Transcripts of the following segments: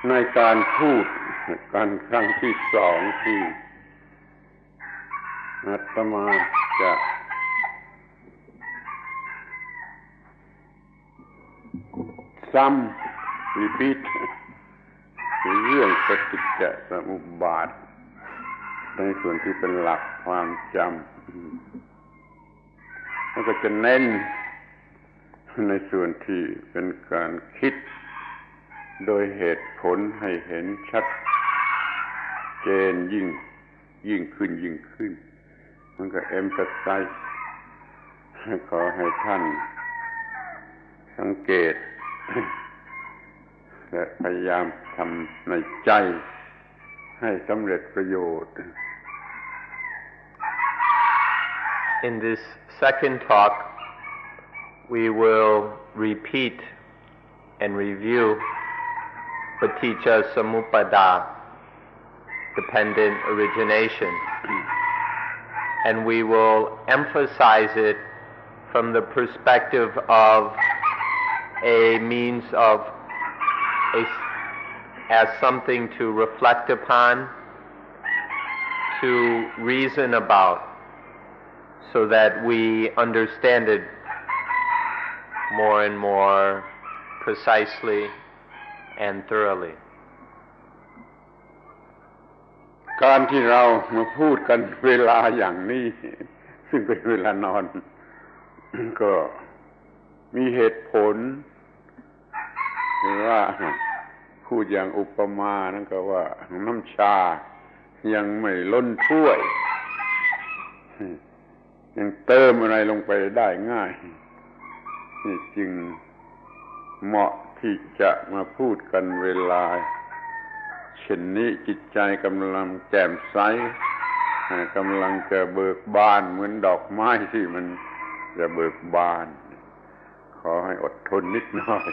ในการพูดกันครั้งที่สองที่อาตมาจะซ้ำรีพีทเรื่องปฏิจจสมุปบาทในส่วนที่เป็นหลักความจำแล้วก็จะเน้นในส่วนที่เป็นการคิดโดยเหตุผลให้เห็นชัดเจนยิ่งขึ้นมันก็emphasizeขอให้ท่านสังเกตและพยายามทำในใจให้สำเร็จประโยชน์ In this second talk, we will repeat and review Paticca Samuppada, dependent origination, and we will emphasize it from the perspective of a means of as something to reflect upon, to reason about, so that we understand it more and more precisely and thoroughly. การที่เรามาพูดกันเวลาอย่างนี้ซึ่งเป็นเวลานอนก็มีเหตุผลว่าพูดอย่างอุปมานั่นก็ว่าน้ำชายังไม่ล้นถ้วยยังเติมอะไรลงไปได้ง่ายนี่จึงเหมาะที่จะมาพูดกันเวลาเช่นนี้จิตใจกำลังแจ่มใสกำลังจะเบิกบานเหมือนดอกไม้ที่มันจะเบิกบานขอให้อดทนนิดหน่อย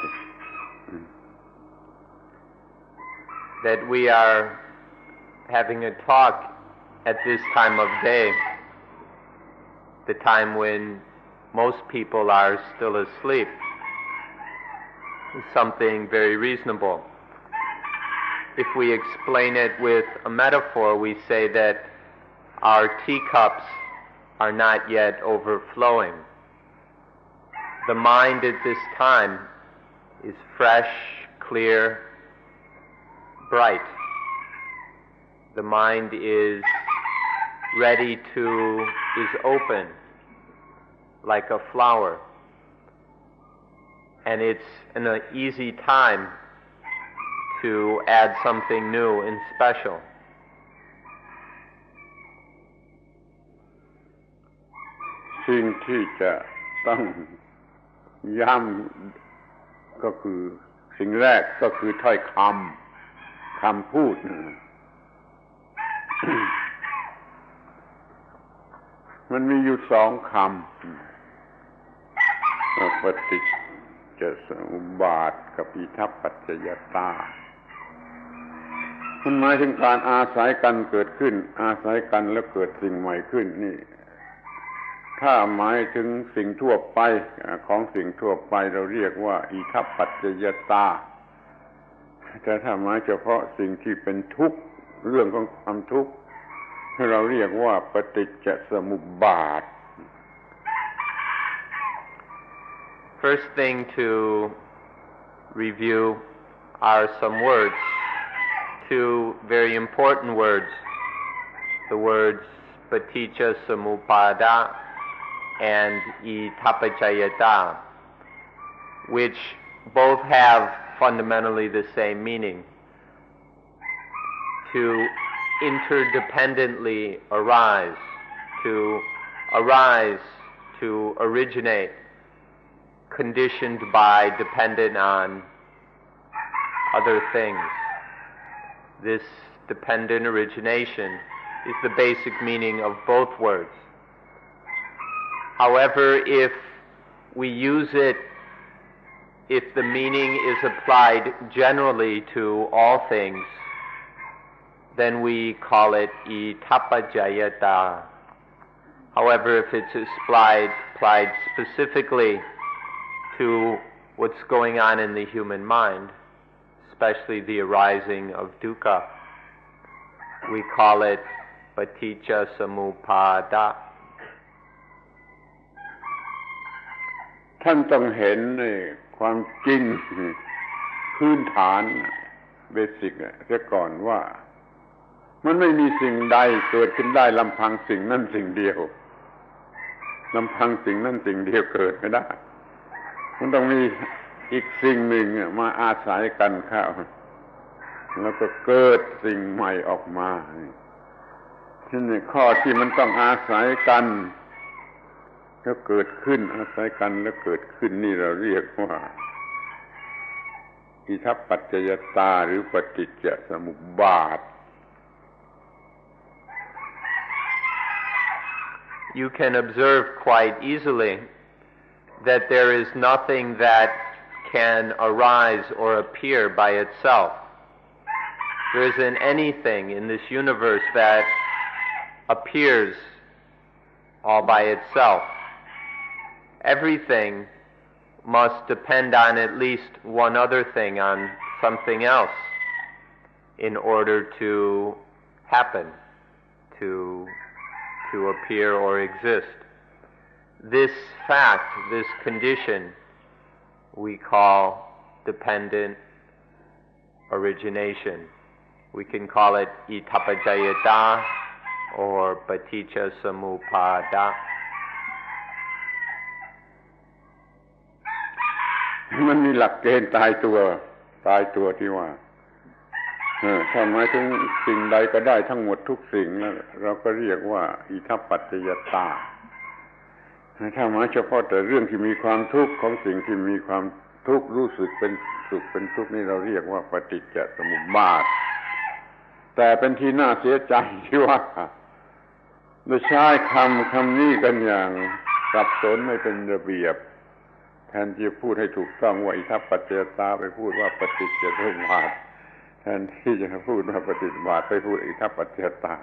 That we are having a talk at this time of day, the time when most people are still asleep, is something very reasonable. If we explain it with a metaphor, we say that our teacups are not yet overflowing. The mind at this time is fresh, clear, bright. The mind is open like a flower. And it's an easy time to add something new and special. สิ่งที่จะต้องย้ำก็คือสิ่งแรกก็คือถ้อยคำพูด มันมีอยู่สองคำปฏิจจสมุปบาทกับอิทัปปัจจยตามันหมายถึงการอาศัยกันเกิดขึ้นอาศัยกันแล้วเกิดสิ่งใหม่ขึ้นนี่ถ้าหมายถึงสิ่งทั่วไปของสิ่งทั่วไปเราเรียกว่าอิทัปปัจจยตาแต่ถ้าหมายเฉพาะสิ่งที่เป็นทุกข์เรื่องของความทุกข์เราเรียกว่าปฏิจจสมุปบาท First thing to review are some words, two very important words, the words Paticca Samuppada and Itappacayata, which both have fundamentally the same meaning. To interdependently arise, to originate, conditioned by, dependent on other things. This dependent origination is the basic meaning of both words. However, if we use it, if the meaning is applied generally to all things, then we call it Itappacayata. However, if it's applied specifically to what's going on in the human mind, especially the arising of dukkha. We call it paticca samuppada. ท่านต้องเห็นความจริงพื้นฐานเบสิกเสียก่อนว่ามันไม่มีสิ่งใดเกิดขึ้นได้ลำพังสิ่งนั้นสิ่งเดียวลำพังสิ่งนั้นสิ่งเดียวเกิดไม่ได้มันต้องมีอีกสิ่งหนึ่งมาอาศัยกันเข้าแล้วก็เกิดสิ่งใหม่ออกมาที่นี่ข้อที่มันต้องอาศัยกันแล้วเกิดขึ้นอาศัยกันแล้วเกิดขึ้นนี่เราเรียกว่าอิทัปปัจจยตาหรือปฏิจจสมุปบาท You can observe quite easily that there is nothing that can arise or appear by itself. There isn't anything in this universe that appears all by itself. Everything must depend on at least one other thing, on something else, in order to happen, to appear or exist. This fact, this condition, we call dependent origination. We can call it itappajayata or paticca samuppada. มันมีหลักเกณฑ์ตายตัวที่ว่าถ้าหมายถึงสิ่งใดก็ได้ทั้งหมดทุกสิ่งแล้วเราก็เรียกว่าอิทัปปัจจยตาถ้าหมายเฉพาะแต่เรื่องที่มีความทุกข์ของสิ่งที่มีความทุกข์รู้สึกเป็นสุขเป็นทุกข์นี่เราเรียกว่าปฏิจจสมุปบาทแต่เป็นที่น่าเสียใจที่ว่าเราใช้คำนี้กันอย่างสับสนไม่เป็นระเบียบแทนที่จะพูดให้ถูกต้องว่าอิทัปปัจจยตาไปพูดว่าปฏิจจสมุปบาทแทนที่จะพูดว่าปฏิจจสมุปบาทไปพูดอิทัปปัจจยตา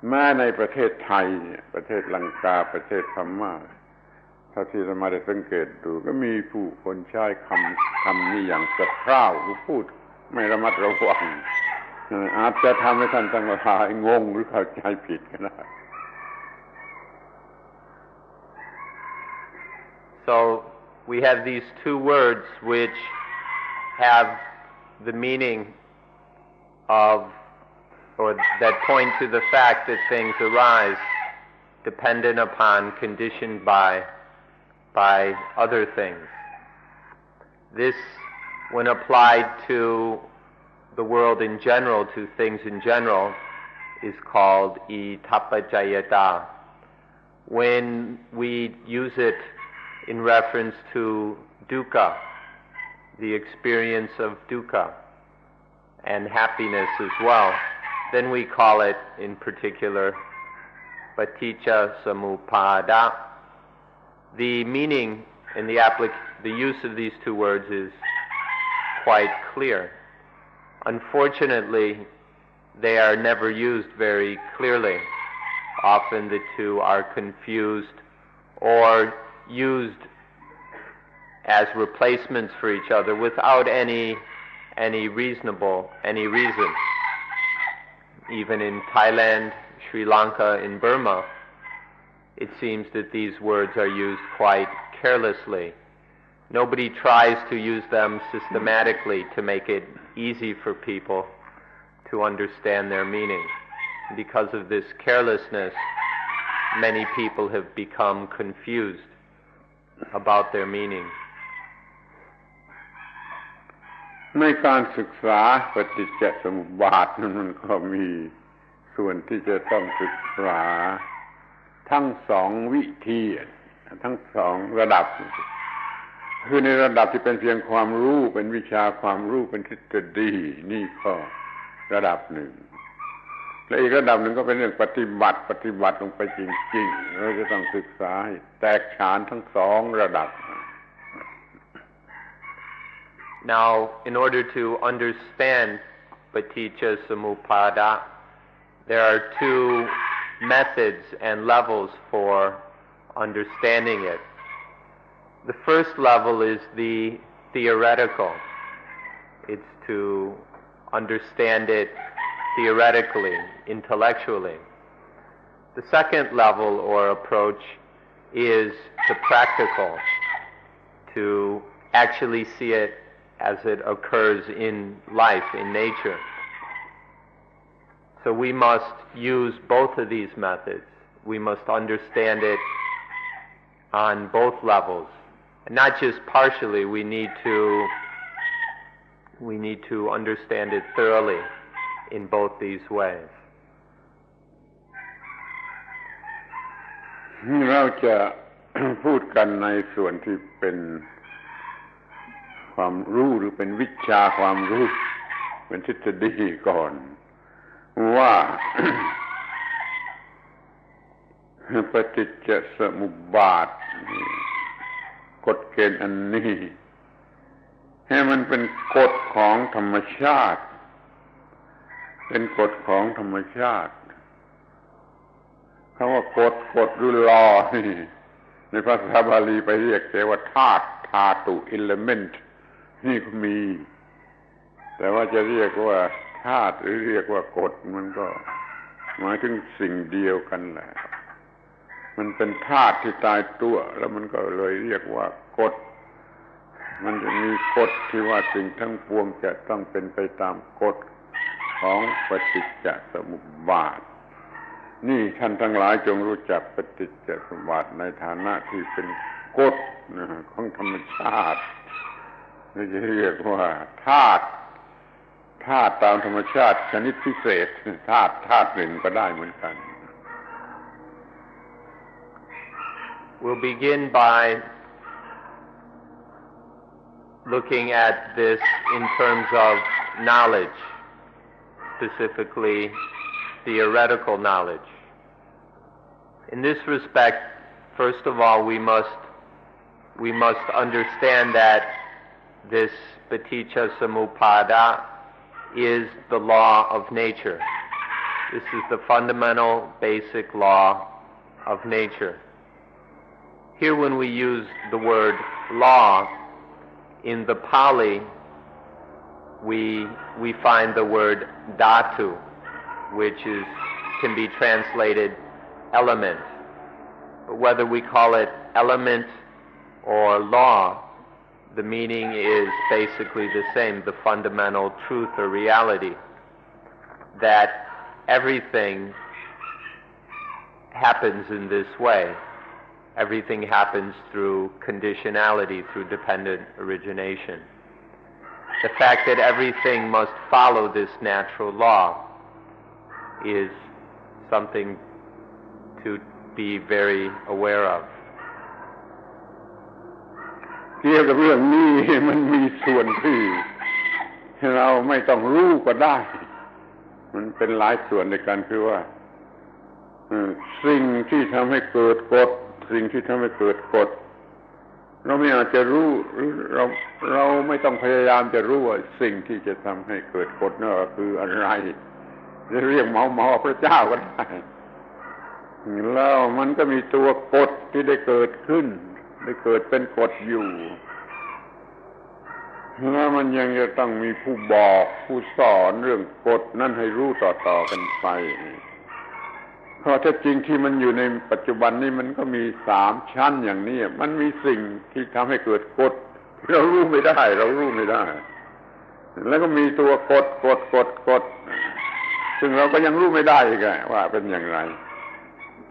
แม้ในประเทศไทยประเทศลังกาประเทศพม่าเท่าที่เรามาได้สังเกตดูก็มีผู้คนใช้คำนี้อย่างสะเพร่าพูดไม่ระมัดระวังอาจจะทำให้ท่านทั้งหลายงงหรือเข้าใจผิดก็ได้ So we have these two words which have the meaning of, or that point to the fact that things arise dependent upon, conditioned by other things. This, when applied to the world in general, to things in general, is called itappajayata. When we use it in reference to dukkha, the experience of dukkha, and happiness as well, then we call it in particular paticca samuppada. The meaning and the use of these two words is quite clear. Unfortunately, they are never used very clearly. Often the two are confused or used as replacements for each other without any reason. Even in Thailand, Sri Lanka, in Burma, it seems that these words are used quite carelessly. Nobody tries to use them systematically to make it easy for people to understand their meaning. Because of this carelessness, many people have become confused about their meaning. ในการศึกษาปฏิจจสมุปบาทมันก็มีส่วนที่จะต้องศึกษาทั้งสองวิธีทั้งสองระดับคือในระดับที่เป็นเพียงความรู้เป็นวิชาความรู้เป็นทฤษฎีนี่ก็ระดับหนึ่งและอีกระดับหนึ่งก็เป็นเรื่องปฏิบัติลงไปจริงๆเราจะต้องศึกษาให้แตกฉานทั้งสองระดับ Now, in order to understand paticca samuppada, there are two methods and levels for understanding it. The first level is the theoretical. It's to understand it theoretically, intellectually. The second level or approach is the practical, to actually see it as it occurs in life, in nature. So we must use both of these methods. We must understand it on both levels, and not just partially. We need to understand it thoroughly in both these ways. เราจะพูดกันในส่วนที่เป็นความรู้หรือเป็นวิชาความรู้เป็นทฤษฎีก่อนว่า ปฏิจจสมุปบาทกฎเกณฑ์อันนี้ให้มันเป็นกฎของธรรมชาติเป็นกฎของธรรมชาติคำว่ากฎหรือลอนี่ในภาษาบาลีไปเรียกแต่ว่าธาตุธาตุ element นี่ก็มีแต่ว่าจะเรียกว่าธาตุหรือเรียกว่ากฎมันก็หมายถึงสิ่งเดียวกันแหละมันเป็นธาตุที่ตายตัวแล้วมันก็เลยเรียกว่ากฎมันจะมีกฎที่ว่าสิ่งทั้งปวงจะต้องเป็นไปตามกฎของปฏิจจสมุปบาทนี่ท่านทั้งหลายจงรู้จักปฏิจจสมุปบาทในฐานะที่เป็นกฎของธรรมชาตินี่จะเรียกว่าธาตุตามธรรมชาติชนิดพิเศษธาตุหนึ่งก็ได้เหมือนกัน We'll begin by looking at this in terms of knowledge, specifically theoretical knowledge. In this respect, first of all, we must understand that this paticca samuppada is the law of nature. This is the fundamental, basic law of nature. Here, when we use the word law, in the Pali, we find the word dhatu, which can be translated element. But whether we call it element or law, the meaning is basically the same, the fundamental truth or reality, that everything happens in this way. Everything happens through conditionality, through dependent origination. The fact that everything must follow this natural law is something to be very aware of. เกี่ยวกับเรื่องนี้มันมีส่วนที่เราไม่ต้องรู้ก็ได้มันเป็นหลายส่วนในการคือว่าสิ่งที่ทำให้เกิดกฎสิ่งที่ทำให้เกิดกฎเราไม่อาจจะรู้หรือเราไม่ต้องพยายามจะรู้ว่าสิ่งที่จะทำให้เกิดกฎนั่นคืออะไรจะเรียกเมาพระเจ้าก็ได้แล้วมันก็มีตัวกฎที่ได้เกิดขึ้นได้เกิดเป็นกฎอยู่แล้วมันยังจะต้องมีผู้บอกผู้สอนเรื่องกฎนั่นให้รู้ต่อกันไปเพราะถ้าจริงที่มันอยู่ในปัจจุบันนี้มันก็มี3ชั้นอย่างนี้มันมีสิ่งที่ทำให้เกิดกฎเรารู้ไม่ได้แล้วก็มีตัวกฎซึ่งเราก็ยังรู้ไม่ได้อีกว่าเป็นอย่างไร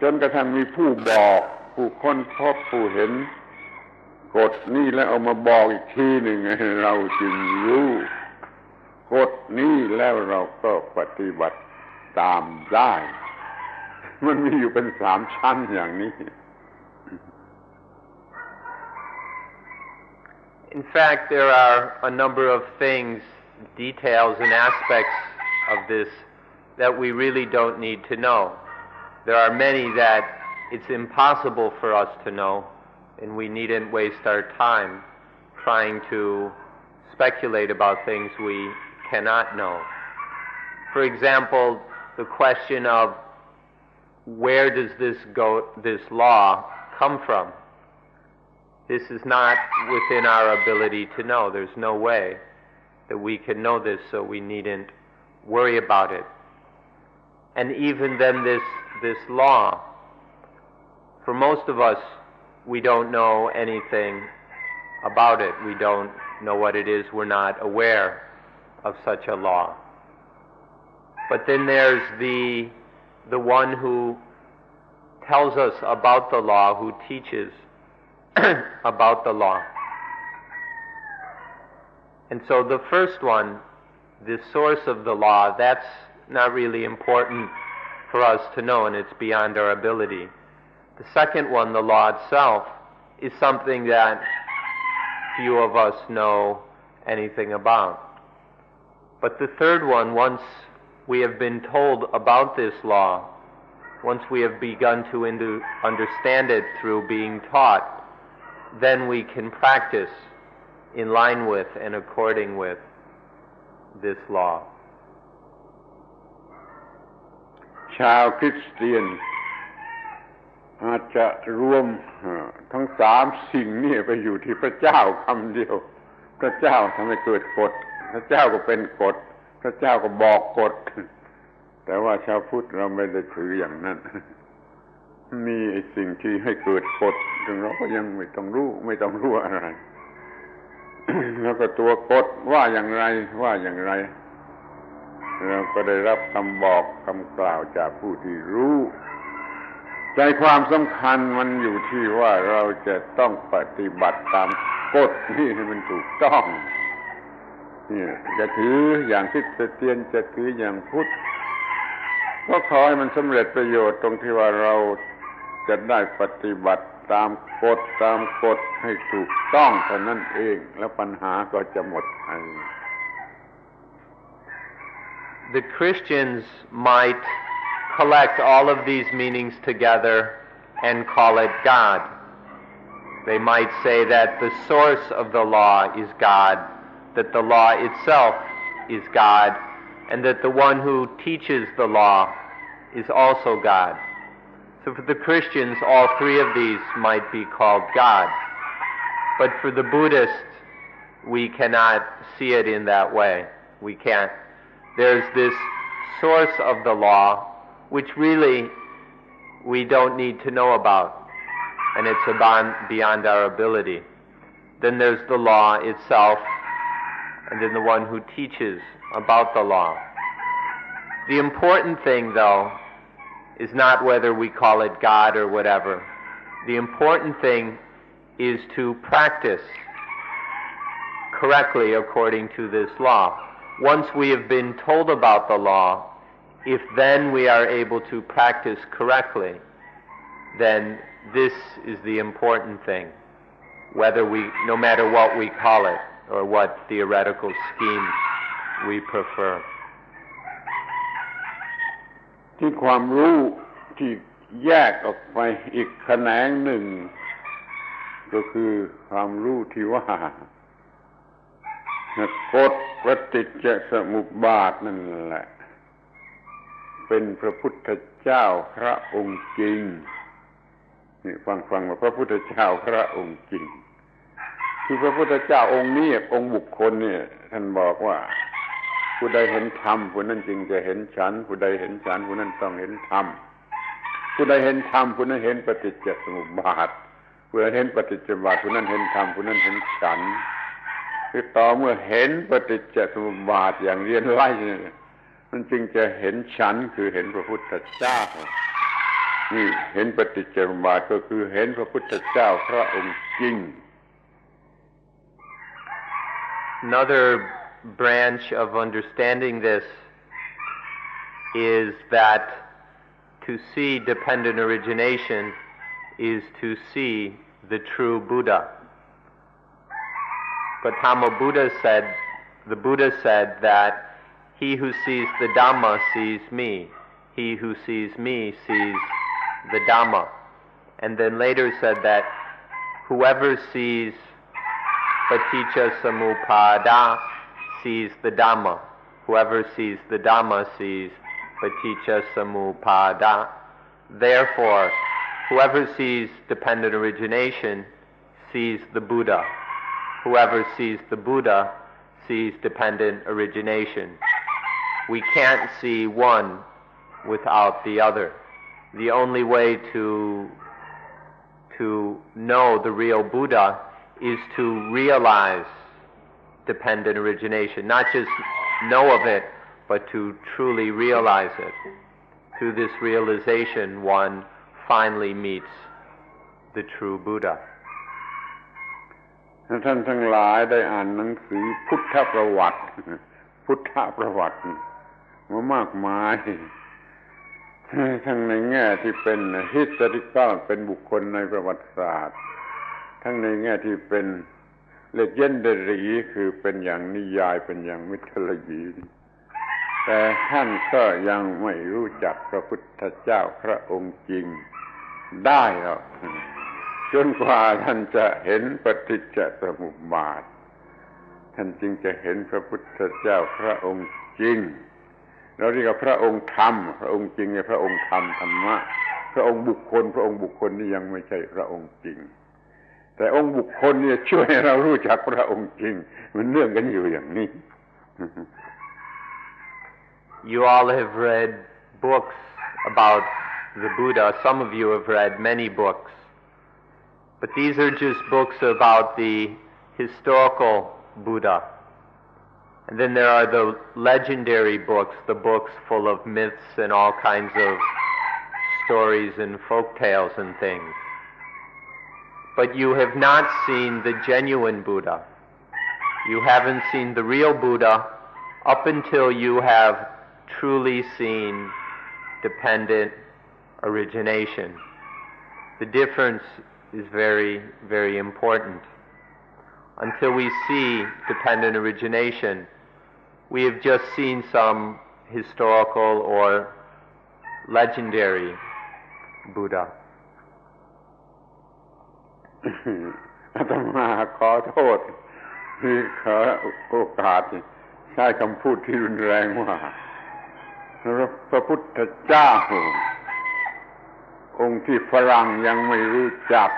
จนกระทั่งมีผู้บอกผู้ค้นพบผู้เห็นกฎนี้แล้วเอามาบอกอีกทีหนึ่งเราจึงรู้กฎนี้แล้วเราก็ปฏิบัติตามได้มันมีอยู่เป็น3ชั้นอย่างนี้ In fact, there are a number of things, details and aspects of this that we really don't need to know. There are many that it's impossible for us to know, and we needn't waste our time trying to speculate about things we cannot know. For example, the question of where does this law come from? This is not within our ability to know. There's no way. that we can know this, so we needn't worry about it. And even then this law, for most of us, we don't know anything about it. We don't know what it is. We're not aware of such a law. But then there's the one who tells us about the law, who teaches about the law. And so the first one, the source of the law, that's not really important for us to know, and it's beyond our ability. The second one, the law itself, is something that few of us know anything about. But the third one, once we have been told about this law, once we have begun to understand it through being taught, then we can practice in line with and according with this law. ชาวคริสเตียนอาจจะรวมทั้งสามสิ่งนี้ไปอยู่ที่พระเจ้าคำเดียวพระเจ้าทำให้เกิดกฎพระเจ้าก็เป็นกฎพระเจ้าก็บอกกฎแต่ว่าชาวพุทธเราไม่ได้ถืออย่างนั้นมีสิ่งที่ให้เกิดกฎถึงเราก็ยังไม่ต้องรู้อะไรแล้วก็ตัวกฎว่าอย่างไรเราก็ได้รับคำบอกคำกล่าวจากผู้ที่รู้ใจความสำคัญมันอยู่ที่ว่าเราจะต้องปฏิบัติตามกฎนี่ให้มันถูกต้องนี่จะถืออย่างคริสเตียนจะถืออย่างพุทธก็ขอให้มันสำเร็จประโยชน์ตรงที่ว่าเราจะได้ปฏิบัติตามกฎให้ถูกต้องเท่านั้นเองแล้วปัญหาก็จะหมดไป The Christians might collect all of these meanings together and call it God. They might say that the source of the law is God, that the law itself is God, and that the one who teaches the law is also God. So for the Christians, all three of these might be called God. But for the Buddhists, we cannot see it in that way. We can't. There's this source of the law, which really we don't need to know about, and it's beyond our ability. Then there's the law itself, and then the one who teaches about the law. The important thing, though, is not whether we call it God or whatever. The important thing is to practice correctly according to this law. Once we have been told about the law, if then we are able to practice correctly, then this is the important thing, no matter what we call it or what theoretical scheme we prefer. ที่ความรู้ที่แยกออกไปอีกแขนงหนึ่งก็คือความรู้ที่ว่ากฎปฏิจจสมุปบาทนั่นแหละเป็นพระพุทธเจ้าพระองค์จริงนี่ฟังว่าพระพุทธเจ้าพระองค์จริงคือพระพุทธเจ้าองค์นี้องค์บุคคลเนี่ยท่านบอกว่าผู้ใดเห็นธรรมผู้นั้นจึงจะเห็นฉันผู้ใดเห็นฉันผู้นั้นต้องเห็นธรรมผู้ใดเห็นธรรมผู้นั้นเห็นปฏิจจสมุปบาทผู้ใดเห็นปฏิจจสมุปบาทผู้นั้นเห็นธรรมผู้นั้นเห็นฉันคือต่อเมื่อเห็นปฏิจจสมุปบาทอย่างเรียนไล่เนี่ยมันจึงจะเห็นฉันคือเห็นพระพุทธเจ้านี่เห็นปฏิจจสมุปบาทก็คือเห็นพระพุทธเจ้าพระองค์จริง Another branch of understanding this is that to see dependent origination is to see the true Buddha. Gautama Buddha said, the Buddha said that he who sees the Dhamma sees me. He who sees me sees the Dhamma. And then later said that whoever sees paticca samuppada sees the Dhamma. Whoever sees the Dhamma sees paticca samuppada. Therefore, whoever sees dependent origination sees the Buddha. Whoever sees the Buddha sees dependent origination. We can't see one without the other. The only way to know the real Buddha is to realize dependent origination, not just know of it, but to truly realize it. Through this realization, one finally meets the true Buddha. ท่านทั้งหลายได้อ่านหนังสือพุทธประวัติมามากมายทั้งในแง่ที่เป็น historical เป็นบุคคลในประวัติศาสตร์ทั้งในแง่ที่เป็น legendary คือเป็นอย่างนิยายเป็นอย่างมิธลยีแต่ท่านก็ยังไม่รู้จักพระพุทธเจ้าพระองค์จริงได้หรอกจนกว่าท่านจะเห็นปฏิจจสมุปบาทท่านจึงจะเห็นพระพุทธเจ้าพระองค์จริงเราเรียกว่าพระองค์ธรรมพระองค์จริงเนี่ยพระองค์ธรรมธรรมะพระองค์บุคคลนี่ยังไม่ใช่พระองค์จริงแต่องค์บุคคลเนี่ยช่วยให้เรารู้จักพระองค์จริงมันเนื่องกันอยู่อย่างนี้ You all have read books about the Buddha. Some of you have read many books. But these are just books about the historical Buddha. And then there are the legendary books, the books full of myths and all kinds of stories and folk tales and things. But you have not seen the genuine Buddha. You haven't seen the real Buddha up until you have truly seen dependent origination. The difference is very, very important. Until we see dependent origination, we have just seen some historical or legendary Buddha. อาตมาขอโทษที่ขอโอกาสใช้คำพูดที่รุนแรงว่าพระพุทธเจ้าองค์ที่ฝรั่งยังไม่รู้จัก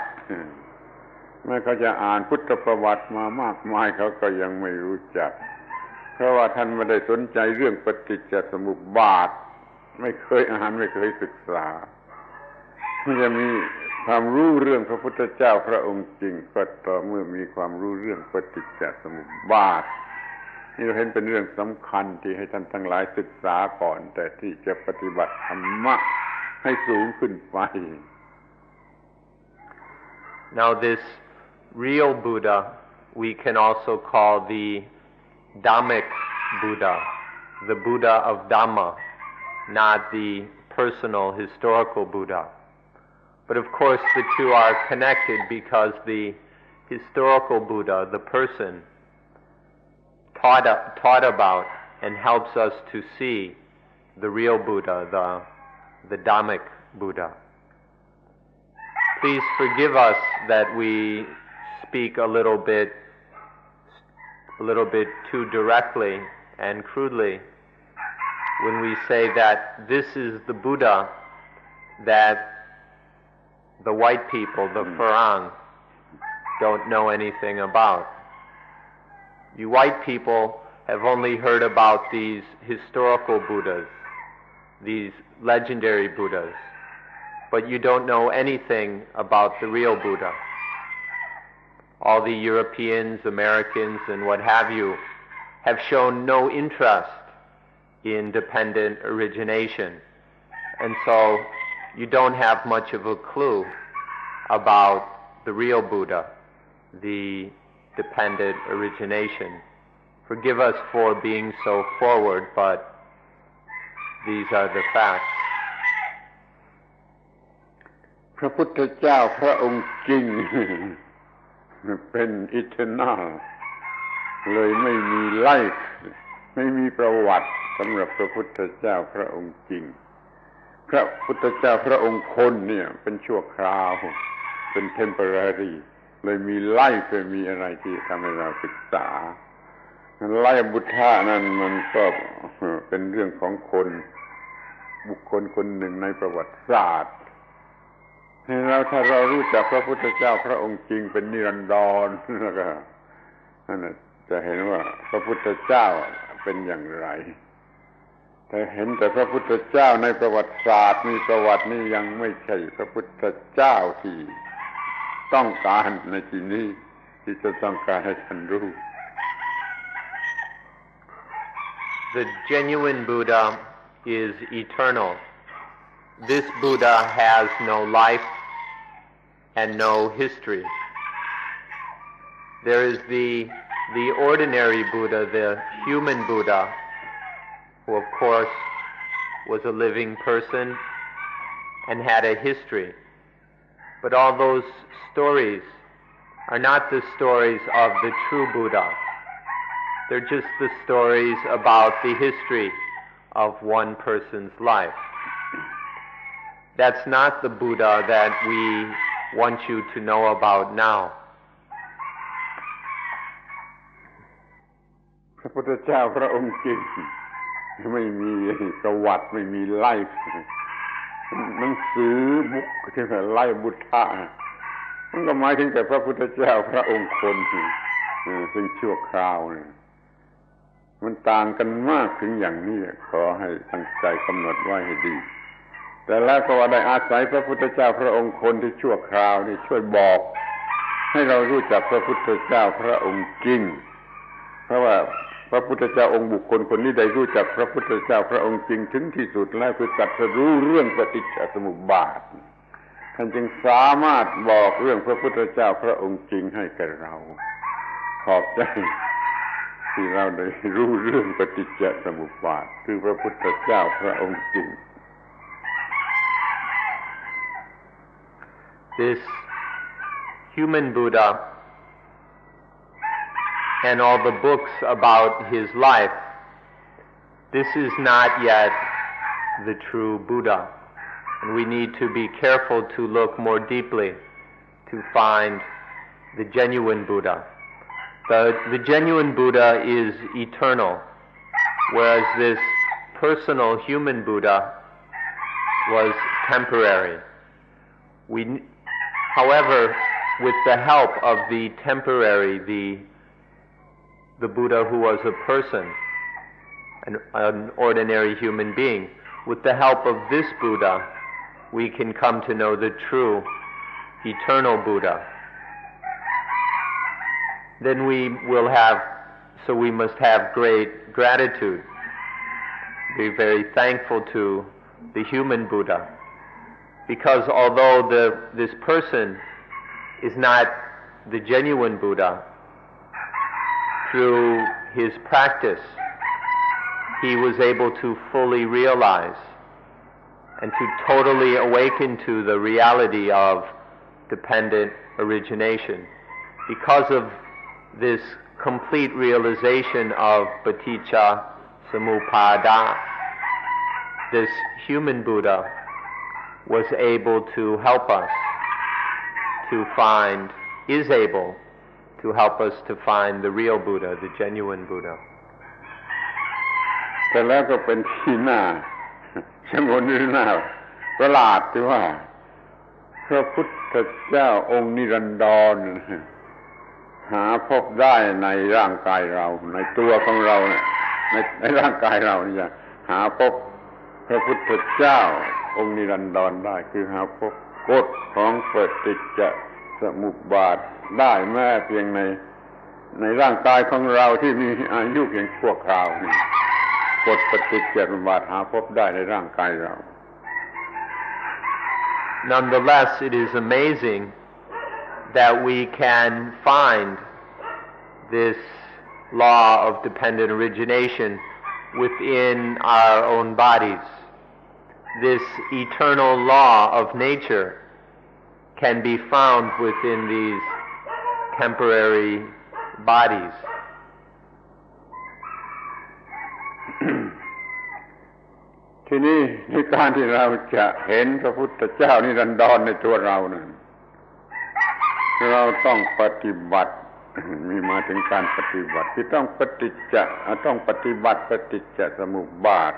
แม้เขาจะอ่านพุทธประวัติมามากมายเขาก็ยังไม่รู้จักเพราะว่าท่านไม่ได้สนใจเรื่องปฏิจจสมุปบาทไม่เคยอ่านไม่เคยศึกษามันจะมีความรู้เรื่องพระพุทธเจ้าพระองค์จริงก็ต่อเมื่อมีความรู้เรื่องปฏิจจสมุปบาทนี่เราเห็นเป็นเรื่องสำคัญที่ให้ท่านทั้งหลายศึกษาก่อนแต่ที่จะปฏิบัติธรรมะให้สูงขึ้นไป Now this real Buddha we can also call the Dhammic Buddha, the Buddha of Dhamma, not the personal historical Buddha. But of course the two are connected because the historical Buddha, the person, taught about and helps us to see the real Buddha, the Dhammic Buddha. Please forgive us that we speak a little bit too directly and crudely when we say that this is the Buddha that the white people, the Farang, don't know anything about. You white people have only heard about these historical Buddhas, these legendary Buddhas, but you don't know anything about the real Buddha. All the Europeans, Americans, and what have you have shown no interest in dependent origination, and so you don't have much of a clue about the real Buddha, the dependent origination. Forgive us for being so forward, but these are the facts. พระพุทธเจ้าพระองค์จริงเป็น eternal เลยไม่มีไล่ไม่มีประวัติสำหรับพระพุทธเจ้าพระองค์จริงพระพุทธเจ้าพระองค์คนเนี่ยเป็นชั่วคราวเป็น temporary เลยมีไล่เคยมีอะไรที่ทำให้เราศึกษาไล่บุตรนั้นมันก็เป็นเรื่องของคนบุคคลคนหนึ่งในประวัติศาสตร์ถ้าเรารู้จักพระพุทธเจ้าพระองค์จริงเป็นนิรันดรแล้วก็นั่น จะเห็นว่าพระพุทธเจ้าเป็นอย่างไรแต่เห็นแต่พระพุทธเจ้าในประวัติศาสตร์มีประวัตินี้ยังไม่ใช่พระพุทธเจ้าที่ต้องการในที่นี้ที่จะต้องการให้ท่านรู้ The genuine Buddha is eternal. This Buddha has no life and no history. There is the ordinary Buddha, the human Buddha, who of course was a living person and had a history. But all those stories are not the stories of the true Buddha. They're just the stories about the history of one person's life. That's not the Buddha that we want you to know about now. พระพุทธเจ้าพระองค์จริงไม่มีประวัติไม่มีไลฟ์หนังสือบุ๊กที่ว่าไล่บุตรมันก็หมายถึงแต่พระพุทธเจ้าพระองค์คนซึ่งชั่วคราวมันต่างกันมากถึงอย่างนี้ขอให้ตั้งใจกำหนดไว้ให้ดีแต่แล้วก็ว่าได้อาศัยพระพุทธเจ้าพระองค์คนที่ชั่วคราวนี่ช่วยบอกให้เรารู้จักพระพุทธเจ้าพระองค์จริงเพราะว่าพระพุทธเจ้าองค์บุคคลคนนี้ได้รู้จักพระพุทธเจ้าพระองค์จริงถึงที่สุดแล้วคือตรัสรู้เรื่องปฏิจจสมุปบาทท่านจึงสามารถบอกเรื่องพระพุทธเจ้าพระองค์จริงให้แก่เราขอบใจที่เราได้รู้เรื่องปฏิจจสมุปบาทคือพระพุทธเจ้าพระองค์จริง This human Buddha and all the books about his life, this is not yet the true Buddha. And we need to be careful to look more deeply to find the genuine Buddha. The genuine Buddha is eternal, whereas this personal human Buddha was temporary. However, with the help of the temporary, the Buddha who was a person, an ordinary human being, with the help of this Buddha, we can come to know the true, eternal Buddha. Then we must have great gratitude, be very thankful to the human Buddha, because although this person is not the genuine Buddha, through his practice, he was able to fully realize and to totally awaken to the reality of dependent origination. Because of this complete realization of paticca samuppada, this human Buddha was able to help us to find, is able to help us to find the real Buddha, the genuine Buddha. แต่แล้วก็เป็นที่น่าชงนหรือน่าประหลาดที่ว่าพระพุทธเจ้าองค์นิรันดรหาพบได้ในร่างกายเราในตัวของเราเนี่ยในร่างกายเราเนี่ยหาพบพระพุทธเจ้าองค์นิรันดรได้คือหาพบกฎของปฏิจจสมุปบาทได้แม้เพียงในร่างกายของเราที่มีอายุเพียงชั่วคราวนี่กฎปฏิจจสมุปบาทหาพบได้ในร่างกายเรา Nonetheless, it is amazing that we can find this law of dependent origination within our own bodies. This eternal law of nature can be found within these temporary bodies. ทีนี้ในการที่เราจะเห็นพระพุทธเจ้านิรันดรในตัวเรานั้นเราต้องปฏิบัติมีมาถึงการปฏิบัติที่ต้องปฏิบัติปฏิจจสมุปบาท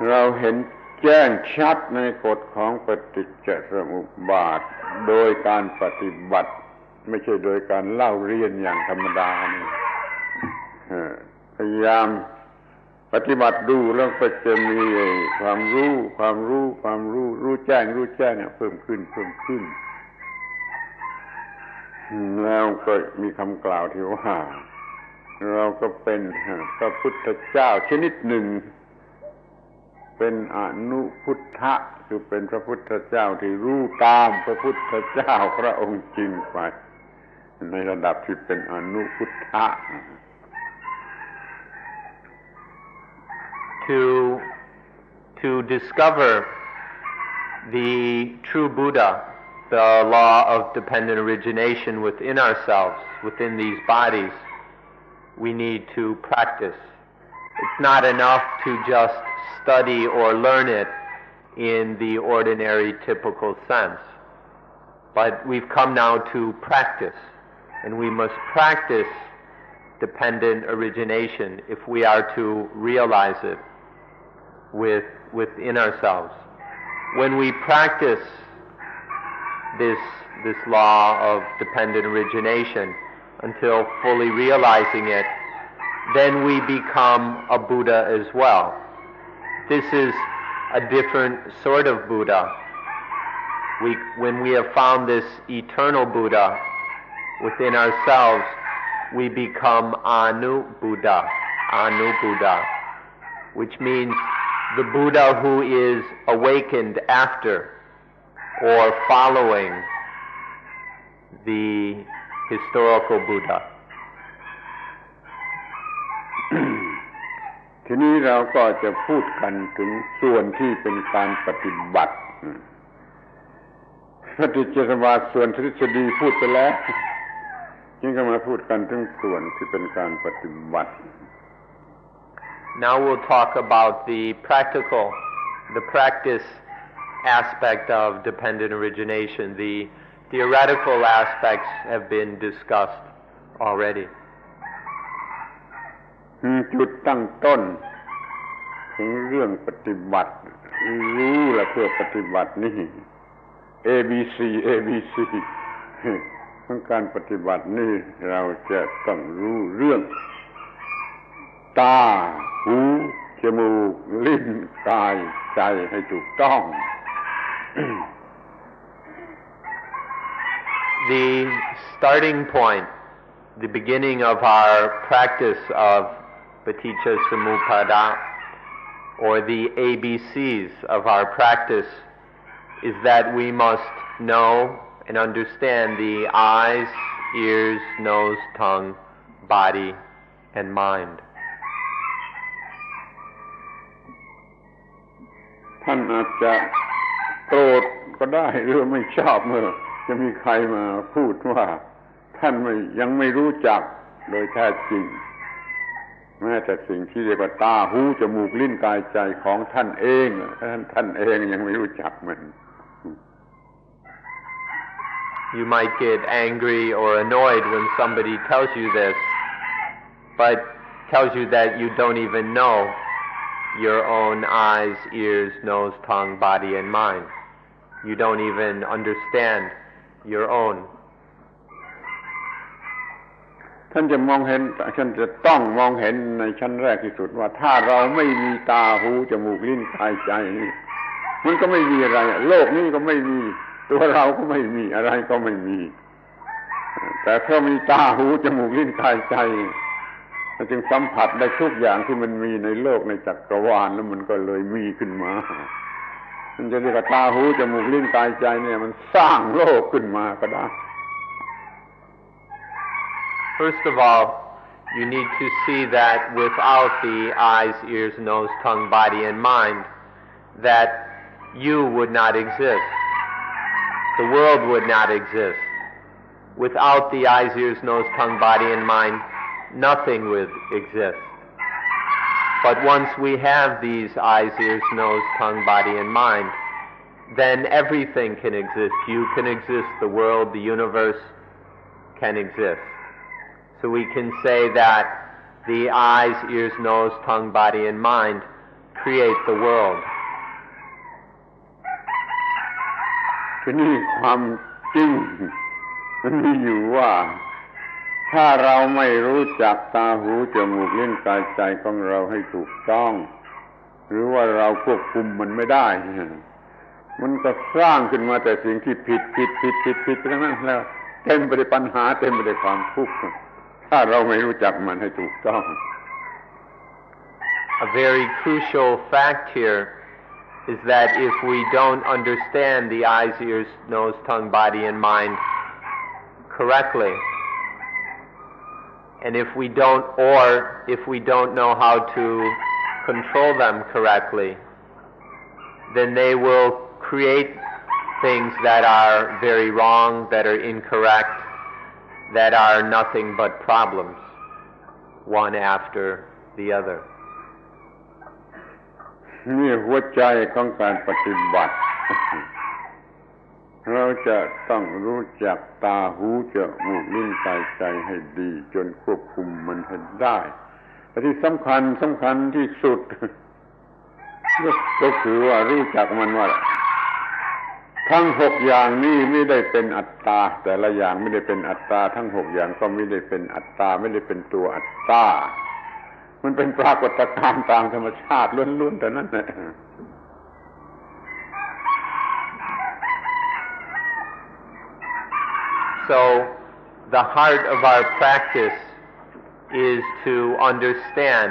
เราเห็นแจ้งชัดในกฎของปฏิจจสมุปบาทโดยการปฏิบัติ ไม่ใช่โดยการเล่าเรียนอย่างธรรมดานี่พยายามปฏิบัติดูแล้วก็จะมีความรู้รู้แจ้งเพิ่มขึ้นแล้วก็มีคำกล่าวที่ว่าเราก็เป็นพระพุทธเจ้าชนิดหนึ่งเป็นอนุพุทธะคือเป็นพระพุทธเจ้าที่รู้ตามพระพุทธเจ้าพระองค์จริงไปในระดับที่เป็นอนุพุทธะTo discover the true Buddha, the law of dependent origination within ourselves, within these bodies, we need to practice. It's not enough to just study or learn it in the ordinary typical sense, but we've come now to practice, and we must practice dependent origination if we are to realize it within ourselves. When we practice this law of dependent origination until fully realizing it, then we become a Buddha as well. This is a different sort of Buddha. When we have found this eternal Buddha within ourselves, we become Anu Buddha, which means the Buddha who is awakened after or following the historical Buddha. ทีนี้เราก็จะพูดกันถึงส่วนที่เป็นการปฏิบัติปฏิจจสมุปบาทส่วนทฤษฎีพูดไปแล้วจึงก็มาพูดกันถึงส่วนที่เป็นการปฏิบัติ Now we'll talk about the practice aspect of dependent origination. The theoretical aspects have been discussed already. จุดตั้งต้นถึงเรื่องปฏิบัติรู้และเพื่อปฏิบัตินี่ ABC ของการปฏิบัตินี่เราจะต้องรู้เรื่องตาหูจมูกลิ้นกายใจให้ถูกต้อง The starting point, the beginning of our practice of Paticca Samuppada, or the ABCs of our practice, is that we must know and understand the eyes, ears, nose, tongue, body, and mind. ท่านอาจจะโกรธก็ได้หรือไม่ชอบเมื่อจะมีใครมาพูดว่าท่านยังไม่รู้จักโดยแท้จริงแม้แต่สิ่งที่เรียกว่าตาหูจมูกลิ้นกายใจของท่านเองท่านเองยังไม่รู้จักมัน You might get angry or annoyed when somebody tells you this, but tells you that you don't even know your own eyes, ears, nose, tongue, body, and mind. You don't even understand your own. ท่านจะมองเห็นท่านจะต้องมองเห็นในชั้นแรกที่สุดว่าถ้าเราไม่มีตาหูจมูกลิ้นกายใจนี่มันก็ไม่มีอะไรโลกนี้ก็ไม่มีตัวเราก็ไม่มีอะไรก็ไม่มีแต่เพราะมีตาหูจมูกลิ้นกายใจมันจึงสัมผัสได้ทุกอย่างที่มันมีในโลกในจักรวาลแล้วมันก็เลยมีขึ้นมามันจะเรียกว่าตาหูจมูกลิ้นกายใจเนี่ยมันสร้างโลกขึ้นมาก็ได้ First of all, you need to see that without the eyes, ears, nose, tongue, body, and mind, that you would not exist. The world would not exist. Without the eyes, ears, nose, tongue, body, and mind, nothing would exist. But once we have these eyes, ears, nose, tongue, body, and mind, then everything can exist. You can exist, the world, the universe can exist. So we can say that the eyes, ears, nose, tongue, body, and mind create the world. ทีนี้ความจริง มันมีอยู่ว่าถ้าเราไม่รู้จักตาหูจมูกลิ้นกายใจของเราให้ถูกต้องหรือว่าเราควบคุมมันไม่ได้มันก็สร้างขึ้นมาแต่สิ่งที่ผิดทั้งนั้นแล้วเต็มไปด้วยปัญหาเต็มไปด้วยความทุกข์ถ้าเราไม่รู้จักมันให้ถูกต้อง A very crucial fact here is that if we don't understand the eyes, ears, nose, tongue, body, and mind correctly, and if we don't know how to control them correctly, then they will create things that are very wrong, that are incorrect, that are nothing but problems, one after the other. นี่หัวใจของการปฏิบัติเราจะต้องรู้จักตาหูจมูกลิ้นกายใจให้ดีจนควบคุมมันให้ได้แต่ที่สำคัญที่สุดก็คือว่ารู้จักมันว่าทั้ง6อย่างนี้ไม่ได้เป็นอัตตาแต่ละอย่างไม่ได้เป็นอัตตาทั้ง6อย่างก็ไม่ได้เป็นอัตตาไม่ได้เป็นตัวอัตตามันเป็นปรากฏการณ์ตามธรรมชาติล้วนๆแต่นั้นแหละ So the heart of our practice is to understand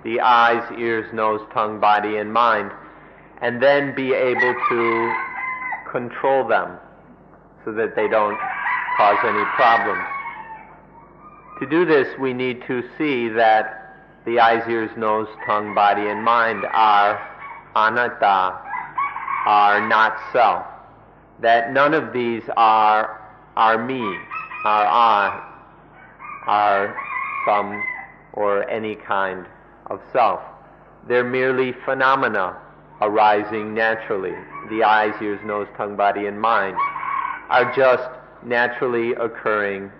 the eyes, ears, nose, tongue, body, and mind, and then be able to control them so that they don't cause any problems. To do this, we need to see that the eyes, ears, nose, tongue, body, and mind are anatta, are not self. That none of these are me, are I, are some or any kind of self. They're merely phenomena arising naturally. The eyes, ears, nose, tongue, body, and mind are just naturally occurring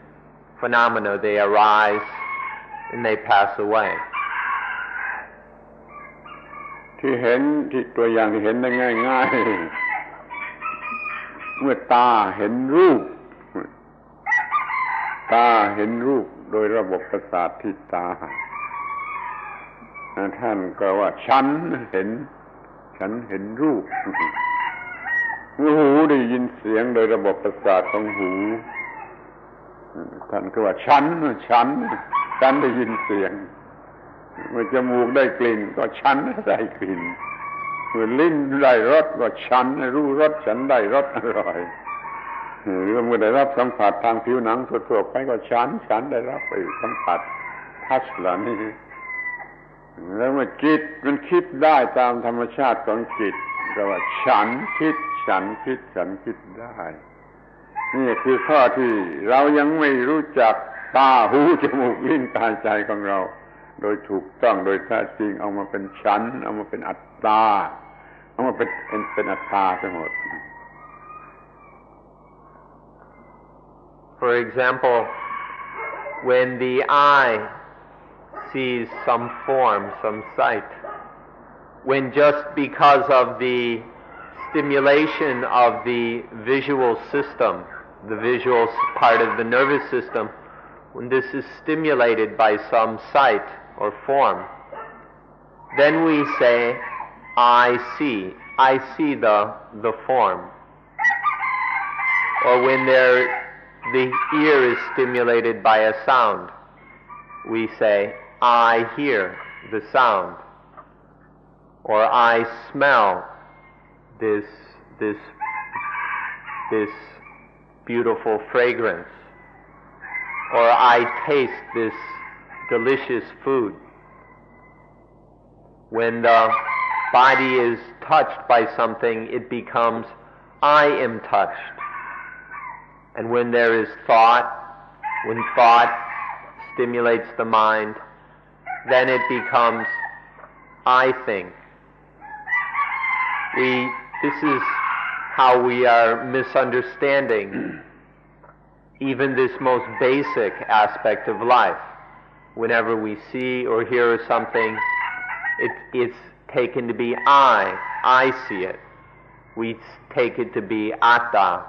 phenomena. They arise and they pass away. ที่เห็นที่ตัวอย่างที่เห็นได้ง่ายๆเมื่อตาเห็นรูปโดยระบบประสาทที่ตาท่านก็ว่าฉันเห็นรูปหูได้ยินเสียงโดยระบบประสาทของหูท่านก็ว่าฉันได้ยินเสียงเมื่อจมูกได้กลิ่นก็ฉันได้กลิ่นเมื่อลิ้นได้รสก็ฉันรู้รสฉันได้รสอร่อยหรือเมื่อได้รับสัมผัสทางผิวหนังทั่วๆไปก็ฉันได้รับไปสัมผัสทัชเหล่านี้แล้วเมื่อจิตมันคิดได้ตามธรรมชาติของจิตก็ว่าฉันคิดได้นี่คือข้อที่เรายังไม่รู้จักตาหูจมูกลิ้นกายใจของเราโดยถูกต้องโดยแท้จริงเอามาเป็นฉันเอามาเป็นอัตตาเอามาเป็นอัตตาทั้งหมด For example, when the eye sees some form, some sight, when just because of the stimulation of the visual system, the visual part of the nervous system, when this is stimulated by some sight or form, then we say, I see the form. Or when the ear is stimulated by a sound, we say, I hear the sound. Or I smell this beautiful fragrance. Or I taste this delicious food. When the body is touched by something, it becomes, I am touched. And when there is thought, when thought stimulates the mind, then it becomes, I think. This is how we are misunderstanding even this most basic aspect of life. Whenever we see or hear something, it's taken to be I see it. We take it to be atta.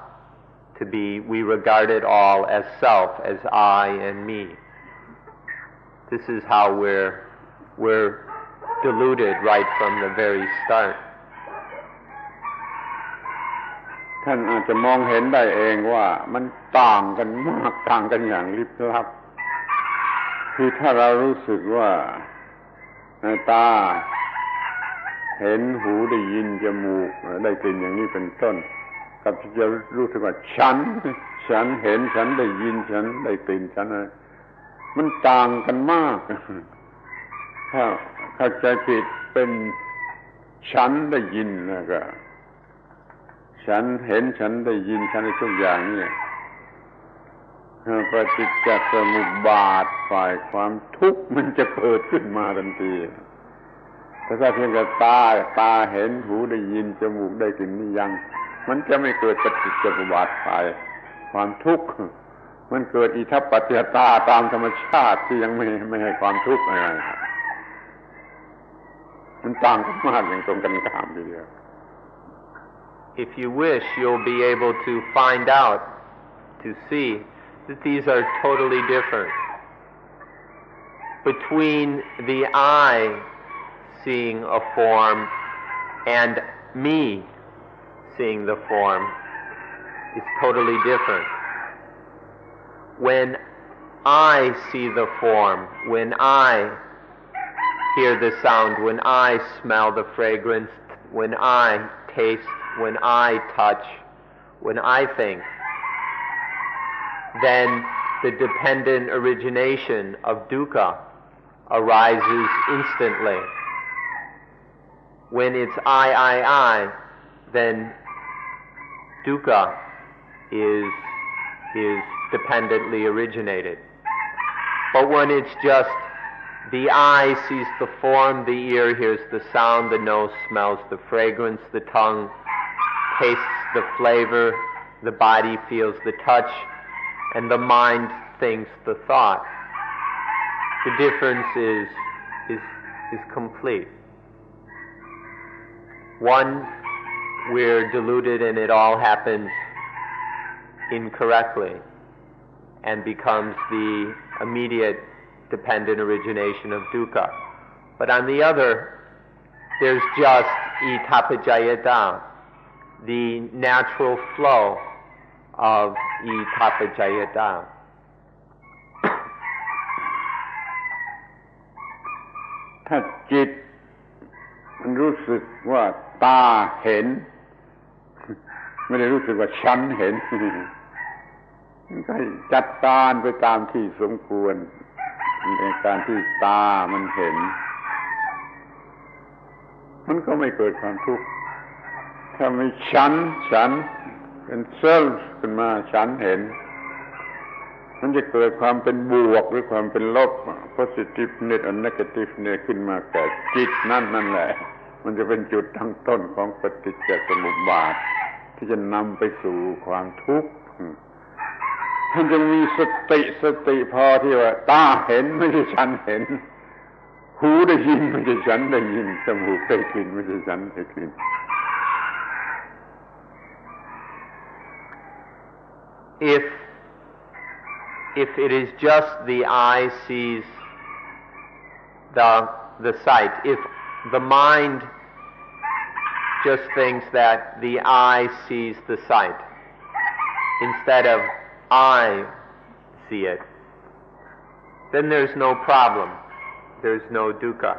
to be, we regard it all as self, as I and me. This is how we're deluded right from the very start. ท่านอาจจะมองเห็นได้เองว่ามันต่างกันมากต่างกันอย่างลิบลับคือถ้าเรารู้สึกว่าตาเห็นหูได้ยินจมูกได้กลิ่นอย่างนี้เป็นต้นกับที่จะรู้สึกว่าฉันเห็นฉันได้ยินฉันได้กลิ่นฉันอะไรมันต่างกันมากถ้าเข้าใจผิดเป็นฉันได้ยินแล้วก็ฉันเห็นฉันได้ยินฉันในทุกอย่างนี่ปฏิจจสมุปบาทฝ่ายความทุกข์มันจะเกิดขึ้นมาทันทีแต่ถ้าเพียงแต่ตาเห็นหูได้ยินจมูกได้กลิ่นนี่ยังมันจะไม่เกิดปฏิจจสมุปบาทฝ่ายความทุกข์มันเกิดอิทัปปัจจยตาตามธรรมชาติที่ยังไม่ให้ความทุกข์อะไรมันต่างกันมากอย่างตรงกันข้ามทีเดียว If you wish, you'll be able to find out, to see that these are totally different. Between the I seeing a form and me seeing the form is totally different. When I see the form, when I hear the sound, when I smell the fragrance, when I taste, when I touch, when I think, then the dependent origination of dukkha arises instantly. When it's I, then dukkha is dependently originated. But when it's just the eye sees the form, the ear hears the sound, the nose smells the fragrance, the tongue tastes the flavor, the body feels the touch, and the mind thinks the thought, the difference is complete. One, we're deluded and it all happens incorrectly and becomes the immediate dependent origination of dukkha. But on the other, there's just itapajayata, the natural flow of itapajayata. ถ้าจิตมันรู้สึกว่าตาเห็นไม่ได้รู้สึกว่าฉันเห็นมันก็จัดการไปตามที่สมควรในการที่ตามันเห็นมันก็ไม่เกิดความทุกข์ถ้าไม่ฉันเป็นเซลฟ์ขึ้นมาฉันเห็นมันจะเกิดความเป็นบวกหรือความเป็นลบ positiveness and negativeness ขึ้นมาแก่จิตนั่นแหละมันจะเป็นจุดตั้งต้นของปฏิจจสมุปบาทที่จะนำไปสู่ความทุกข์ท่านจะมีสติพอที่ว่าตาเห็นไม่ใช่ฉันเห็นหูได้ยินไม่ใช่ฉันได้ยินจมูกได้กลิ่นไม่ใช่ฉันได้กลิ่นIf it is just the eye sees the sight, if the mind just thinks that the eye sees the sight instead of I see it, then there's no problem. There's no dukkha.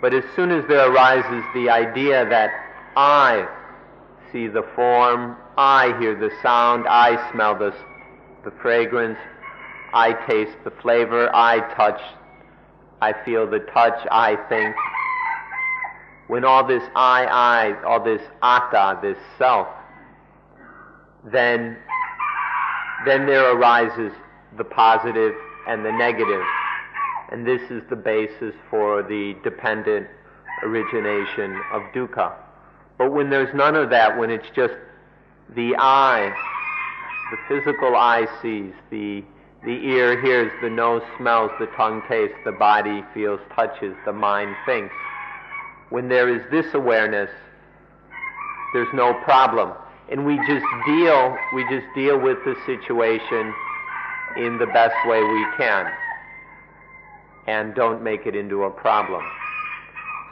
But as soon as there arises the idea that I see the form, I hear the sound, I smell the fragrance, I taste the flavor, I touch, I feel the touch, I think. When all this I, all this atta, this self, then there arises the positive and the negative. And this is the basis for the dependent origination of dukkha. But when there's none of that, when it's just the eye, the physical eye sees, the ear hears, the nose smells, the tongue tastes, the body feels, touches, the mind thinks. When there is this awareness, there's no problem. and we just deal with the situation in the best way we can, and don't make it into a problem.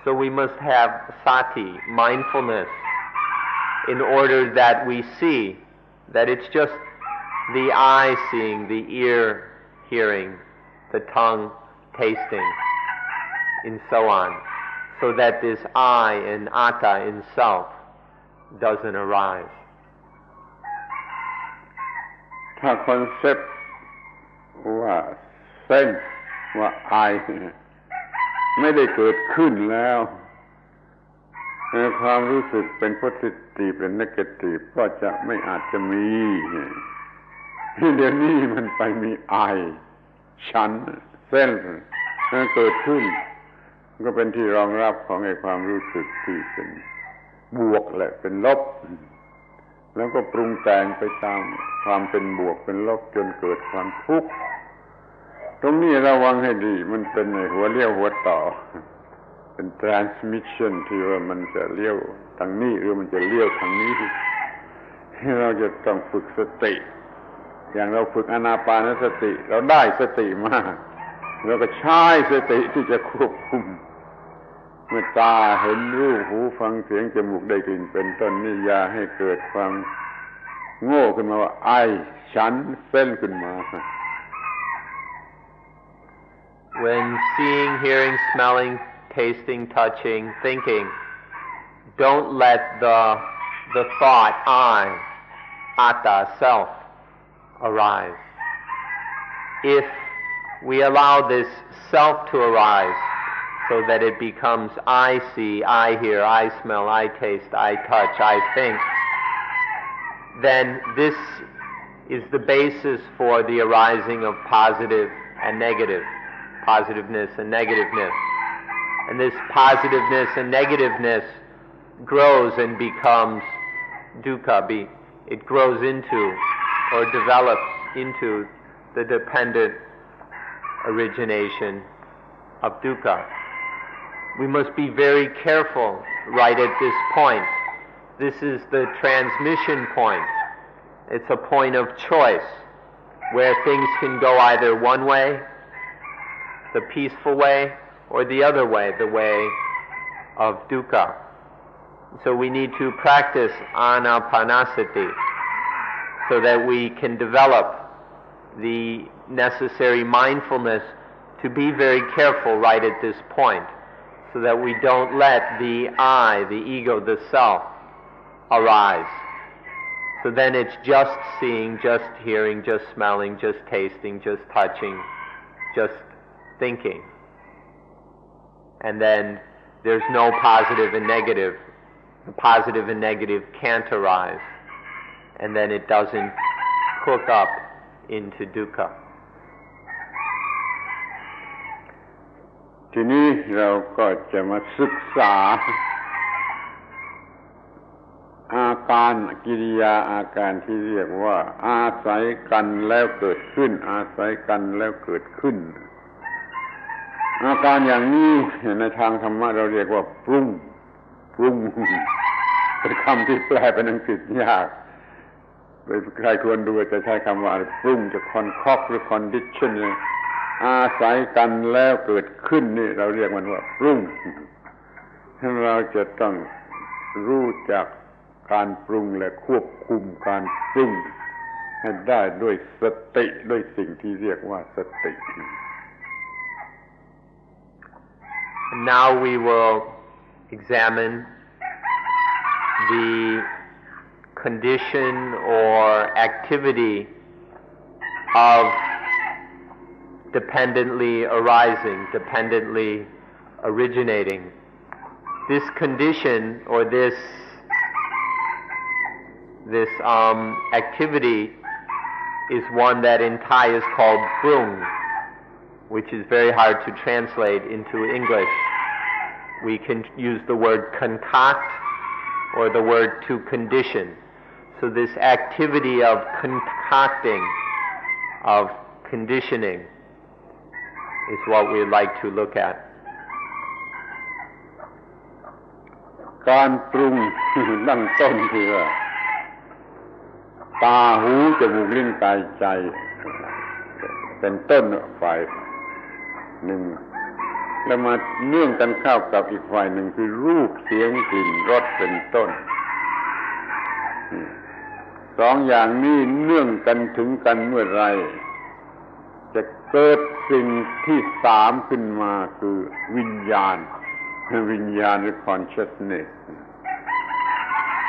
So we must have sati, mindfulness, in order that we see that it's just the eye seeing, the ear hearing, the tongue tasting, and so on, so that this I and atta in self doesn't arise. ถ้าคอนเซ็ปต์ว่าเส้นว่าไอไม่ได้เกิดขึ้นแล้วความรู้สึกเป็นโพสิทีฟเป็นเนกาทีฟก็จะไม่อาจจะมีเดี๋ยวนี้มันไปมีไอฉันเส้นเกิดขึ้นก็เป็นที่รองรับของไอ้ความรู้สึกที่เป็นบวกและเป็นลบแล้วก็ปรุงแต่งไปตามความเป็นบวกเป็นลบจนเกิดความทุกข์ตรงนี้ระวังให้ดีมันเป็นในหัวเลี้ยวหัวต่อเป็น transmission ที่ว่ามันจะเลี้ยวทางนี้หรือมันจะเลี้ยวทางนี้เราจะต้องฝึกสติอย่างเราฝึกอานาปานสติเราได้สติมากเราก็ใช้สติที่จะควบคุมเมื่อตาเห็นรูปหูฟังเสียงจมูกได้กลิ่นเป็นต้นนี่อย่าให้เกิดความโง่ขึ้นมาว่าไอฉันเส้นขึ้นมา When seeing, hearing, smelling, tasting, touching, thinking, don't let the thought I, atta, self, arise. If we allow this self to arise so that it becomes I see, I hear, I smell, I taste, I touch, I think, then this is the basis for the arising of positive and negative, positiveness and negativeness. And this positiveness and negativeness grows and becomes dukkha. It grows into or develops into the dependent origination of dukkha. We must be very careful right at this point. This is the transmission point. It's a point of choice where things can go either one way, the peaceful way, or the other way, the way of dukkha. So we need to practice anapanasati so that we can develop the necessary mindfulness to be very careful right at this point, so that we don't let the I, the ego, the self, arise. So then it's just seeing, just hearing, just smelling, just tasting, just touching, just thinking. And then there's no positive and negative. The positive and negative can't arise. And then it doesn't cook up into dukkha. ทีนี้เราก็จะมาศึกษาอาการกิริยาอาการที่เรียกว่าอาศัยกันแล้วเกิดขึ้นอาศัยกันแล้วเกิดขึ้นอาการอย่างนี้ในทางธรรมะเราเรียกว่าปรุงเป็นคำที่แปลเป็นอังกฤษยากใครควรดูจะใช้คำว่าปรุงจะ concoct หรือ condition อาศัยกันแล้วเกิดขึ้นนี่เราเรียกมันว่าปรุงเราจะต้องรู้จักการปรุงและควบคุมการปรุงให้ได้ด้วยสติด้วยสิ่งที่เรียกว่าสติ Now we will examine the condition or activity of dependently arising, dependently originating. This condition or this activity is one that in Thai is called brung, which is very hard to translate into English. We can use the word concoct or the word to condition. So this activity of concocting, of conditioning, is what we'd like to look at. การปรุง ตั้งต้นคือ ตาหูจมูกลิ้นกายใจเป็นต้นฝ่ายหนึ่งแล้วมาเนื่องกันเข้ากับอีกฝ่ายหนึ่งคือรูปเสียงกลิ่นรสเป็นต้นสองอย่างนี้เนื่องกันถึงกันเมื่อไรจะเกิดสิ่งที่สามขึ้นมาคือวิญญาณหรือ consciousness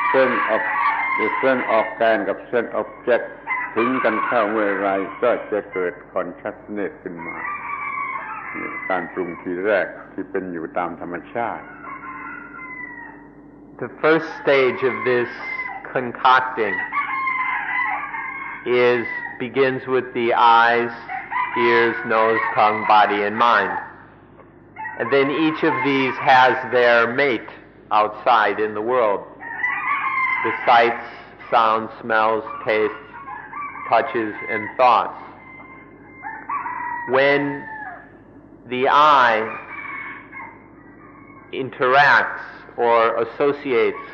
เส้นออกแกนกับเส้น object ถึงกันเข้าเมื่อไรก็จะเกิด consciousness ขึ้นมาการปรุงทีแรกที่เป็นอยู่ตามธรรมชาติ The first stage of this concocting begins with the eyes, ears, nose, tongue, body, and mind. And then each of these has their mate outside in the world. The sights, sounds, smells, tastes, touches, and thoughts. When the eye interacts or associates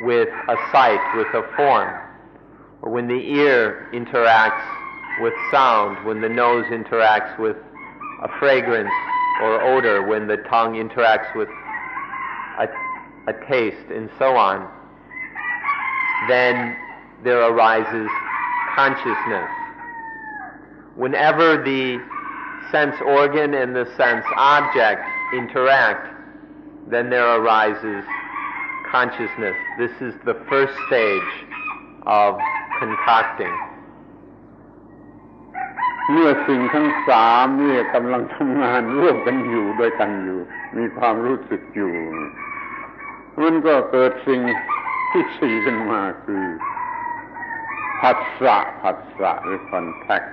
with a sight, with a form, or when the ear interacts with sound, when the nose interacts with a fragrance or odor, when the tongue interacts with a taste, and so on, then there arises consciousness. Whenever the sense organ and the sense object interact, then there arises consciousness. This is the first stage of concocting. เมื่อสิ่งทั้งสามนี่กำลังทำงานร่วมกันอยู่ด้วยกันอยู่มีความรู้สึกอยู่มันก็เกิดสิ่งที่สี่ขึ้นมาคือผัสสะหรือ contact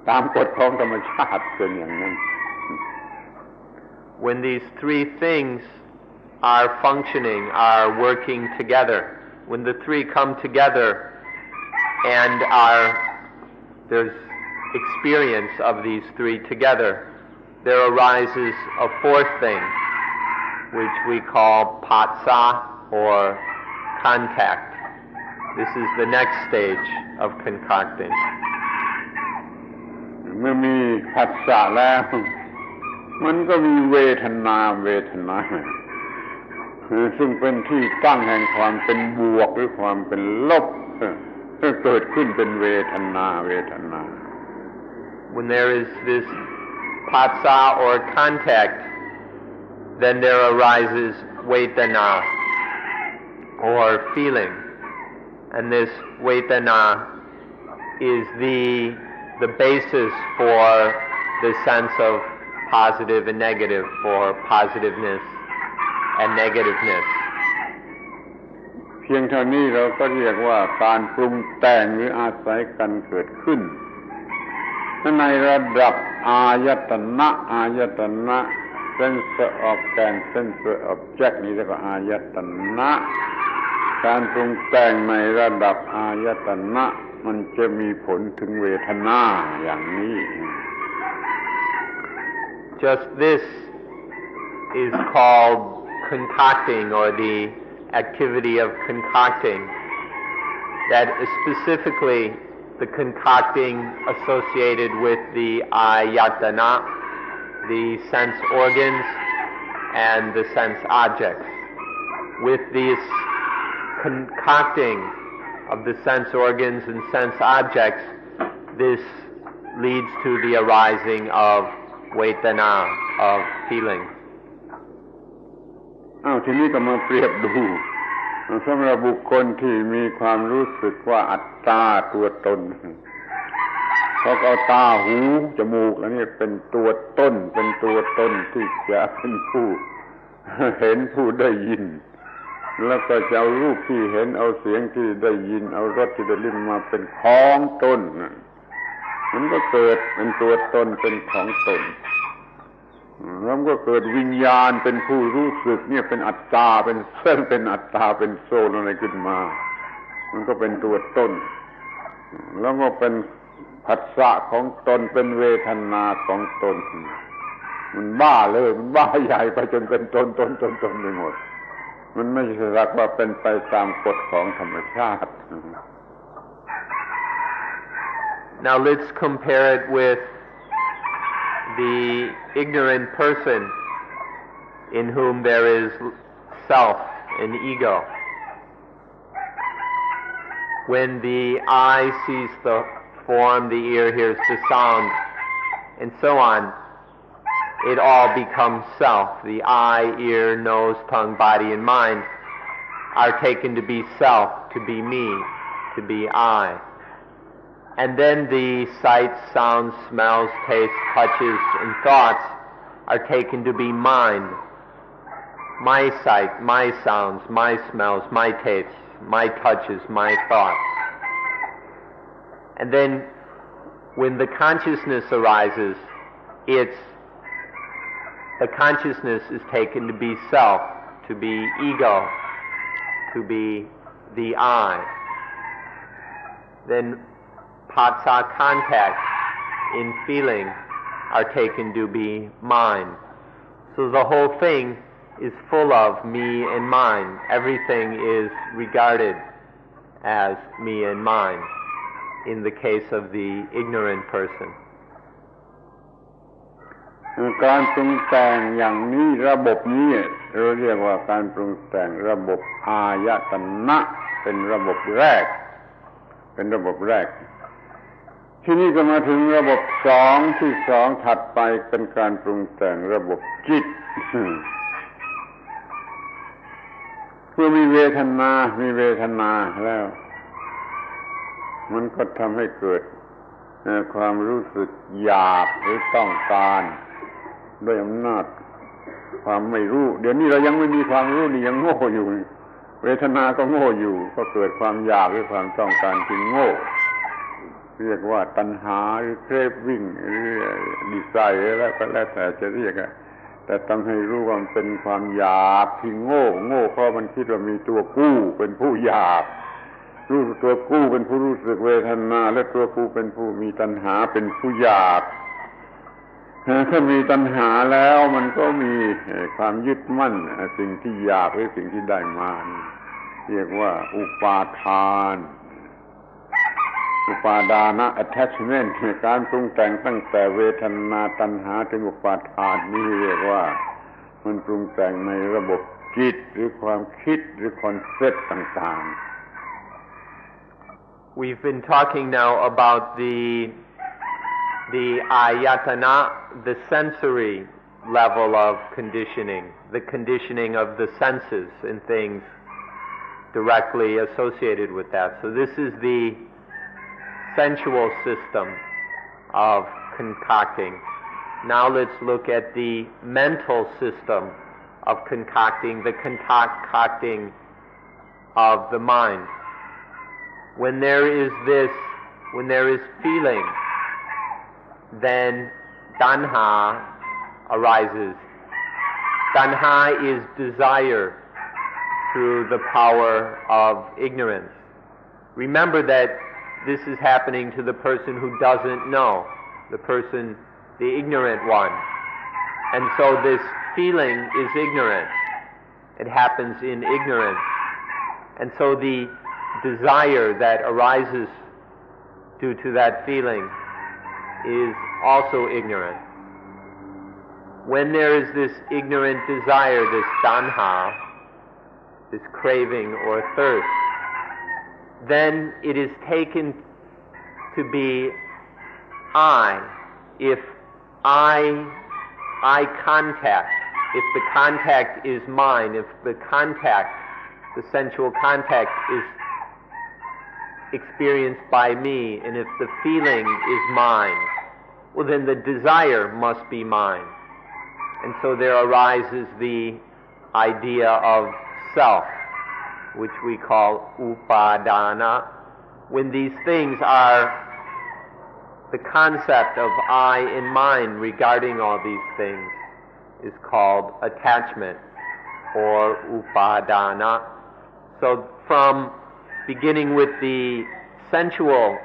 ตามกฎของธรรมชาติเป็นอย่างนั้น When these three things are functioning, are working together, when the three come together and there's experience of these three together, there arises a fourth thing, which we call patsa or contact. This is the next stage of concocting. เมื่อมีผัสสะแล้วมันก็มีเวทนาซึ่งเป็นที่ตั้งแห่งความเป็นบวกหรือความเป็นลบก็เกิดขึ้นเป็นเวทนา When there is this patsa or contact, then there arises vedana or feeling, and this vedana is the basis for the sense of positive and negative, for positiveness and negativeness. เพียงเท่านี้เราก็เรียกว่าการปรุงแต่งหรืออาศัยกันเกิดขึ้นในระดับอายตนะ sense organ sense object นี้เรียกว่าอายตนะการปรุงแต่งในระดับอายตนะมันจะมีผลถึงเวทนาอย่างนี้ Just this is called concocting, or the activity of concocting, that is specifically the concocting associated with the ayatana, the sense organs, and the sense objects. With this concocting of the sense organs and sense objects, this leads to the arising of vedana, of feeling. ทีนี้ก็มาเปรียบดูสำหรับบุคคลที่มีความรู้สึกว่าอัตตาตัวตนเขาเอาตาหูจมูกแล้วนี่เป็นตัวตนที่จะเป็นผู้เห็นผู้ได้ยินแล้วก็จะเอารูปที่เห็นเอาเสียงที่ได้ยินเอารสที่ได้ลิ้มมาเป็นของตนมันก็เกิดเป็นตัวตนเป็นของตนแล้วก็เกิดวิญญาณเป็นผู้รู้สึกเนี่ยเป็นอัตตาเป็นเส้นเป็นอัตตาเป็นโซลอะไรขึ้นมามันก็เป็นตัวตนแล้วก็เป็นผัสสะของตนเป็นเวทนาของตนมันบ้าเลยมันบ้าใหญ่ไปจนเป็นตนไปหมด มันไม่ใช่สักว่าเป็นไปตามกฎของธรรมชาติ Now let's compare it with the ignorant person in whom there is self and ego. When the eye sees the form, the ear hears the sound, and so on, it all becomes self. The eye, ear, nose, tongue, body, and mind are taken to be self, to be me, to be I. And then the sights, sounds, smells, tastes, touches, and thoughts are taken to be mine. My sight, my sounds, my smells, my tastes, my touches, my thoughts. And then when the consciousness arises, the consciousness is taken to be self, to be ego, to be the I. Then patsa, contact in feeling, are taken to be mine. So the whole thing is full of me and mine. Everything is regarded as me and mine in the case of the ignorant person. การปรุงแต่งอย่างนี้ระบบนี้เราเรียกว่าการปรุงแต่งระบบอายตนะเป็นระบบแรกที่นี่ก็มาถึงระบบสองที่สองถัดไปเป็นการปรุงแต่งระบบจิตเพื่อมีเวทนาแล้วมันก็ทำให้เกิดความรู้สึกอยากหรือต้องการด้วยอำนาจความไม่รู้เดี๋ยวนี้เรายังไม่มีความรู้นี่ยังโง่อยู่เวทนาก็โง่อยู่ก็เกิดความอยากหรือความต้องการที่โง่เรียกว่าตัณหาหรือเครฟวิ่งหรือดีไซน์แล้วก็แล้วแต่จะเรียกแต่ต้องให้รู้ว่ามันเป็นความอยากที่โง่เพราะมันคิดว่ามีตัวกู้เป็นผู้อยากรู้ตัวกู้เป็นผู้รู้สึกเวทนาและตัวกู้เป็นผู้มีตัณหาเป็นผู้อยากถ้ามีตัณหาแล้วมันก็มีความยึดมั่นสิ่งที่อยากหรือสิ่งที่ได้มาเรียกว่าอุปาทานอุปาดานะ attachment การปรุงแต่งตั้งแต่เวทนาตัณหาถึงอุปาทานนี่เรียกว่ามันปรุงแต่งในระบบจิตหรือความคิดหรือคอนเซ็ปต์ต่างๆ We've been talking now about the ayatana, the sensory level of conditioning, the conditioning of the senses and things directly associated with that. So this is the sensual system of concocting. Now let's look at the mental system of concocting, the concocting of the mind. When there is feeling, then tanha arises. Tanha is desire through the power of ignorance. Remember that this is happening to the person who doesn't know, the ignorant one. And so this feeling is ignorant. It happens in ignorance. And so the desire that arises due to that feeling is also ignorant. When there is this ignorant desire, this tanha, this craving or thirst, then it is taken to be I. If I contact, if the contact is mine, if the sensual contact is experienced by me, and if the feeling is mine, well then the desire must be mine. And so there arises the idea of self, which we call upadana. When these things are the concept of I and mine regarding all these things is called attachment or upadana. So from beginning with the sensual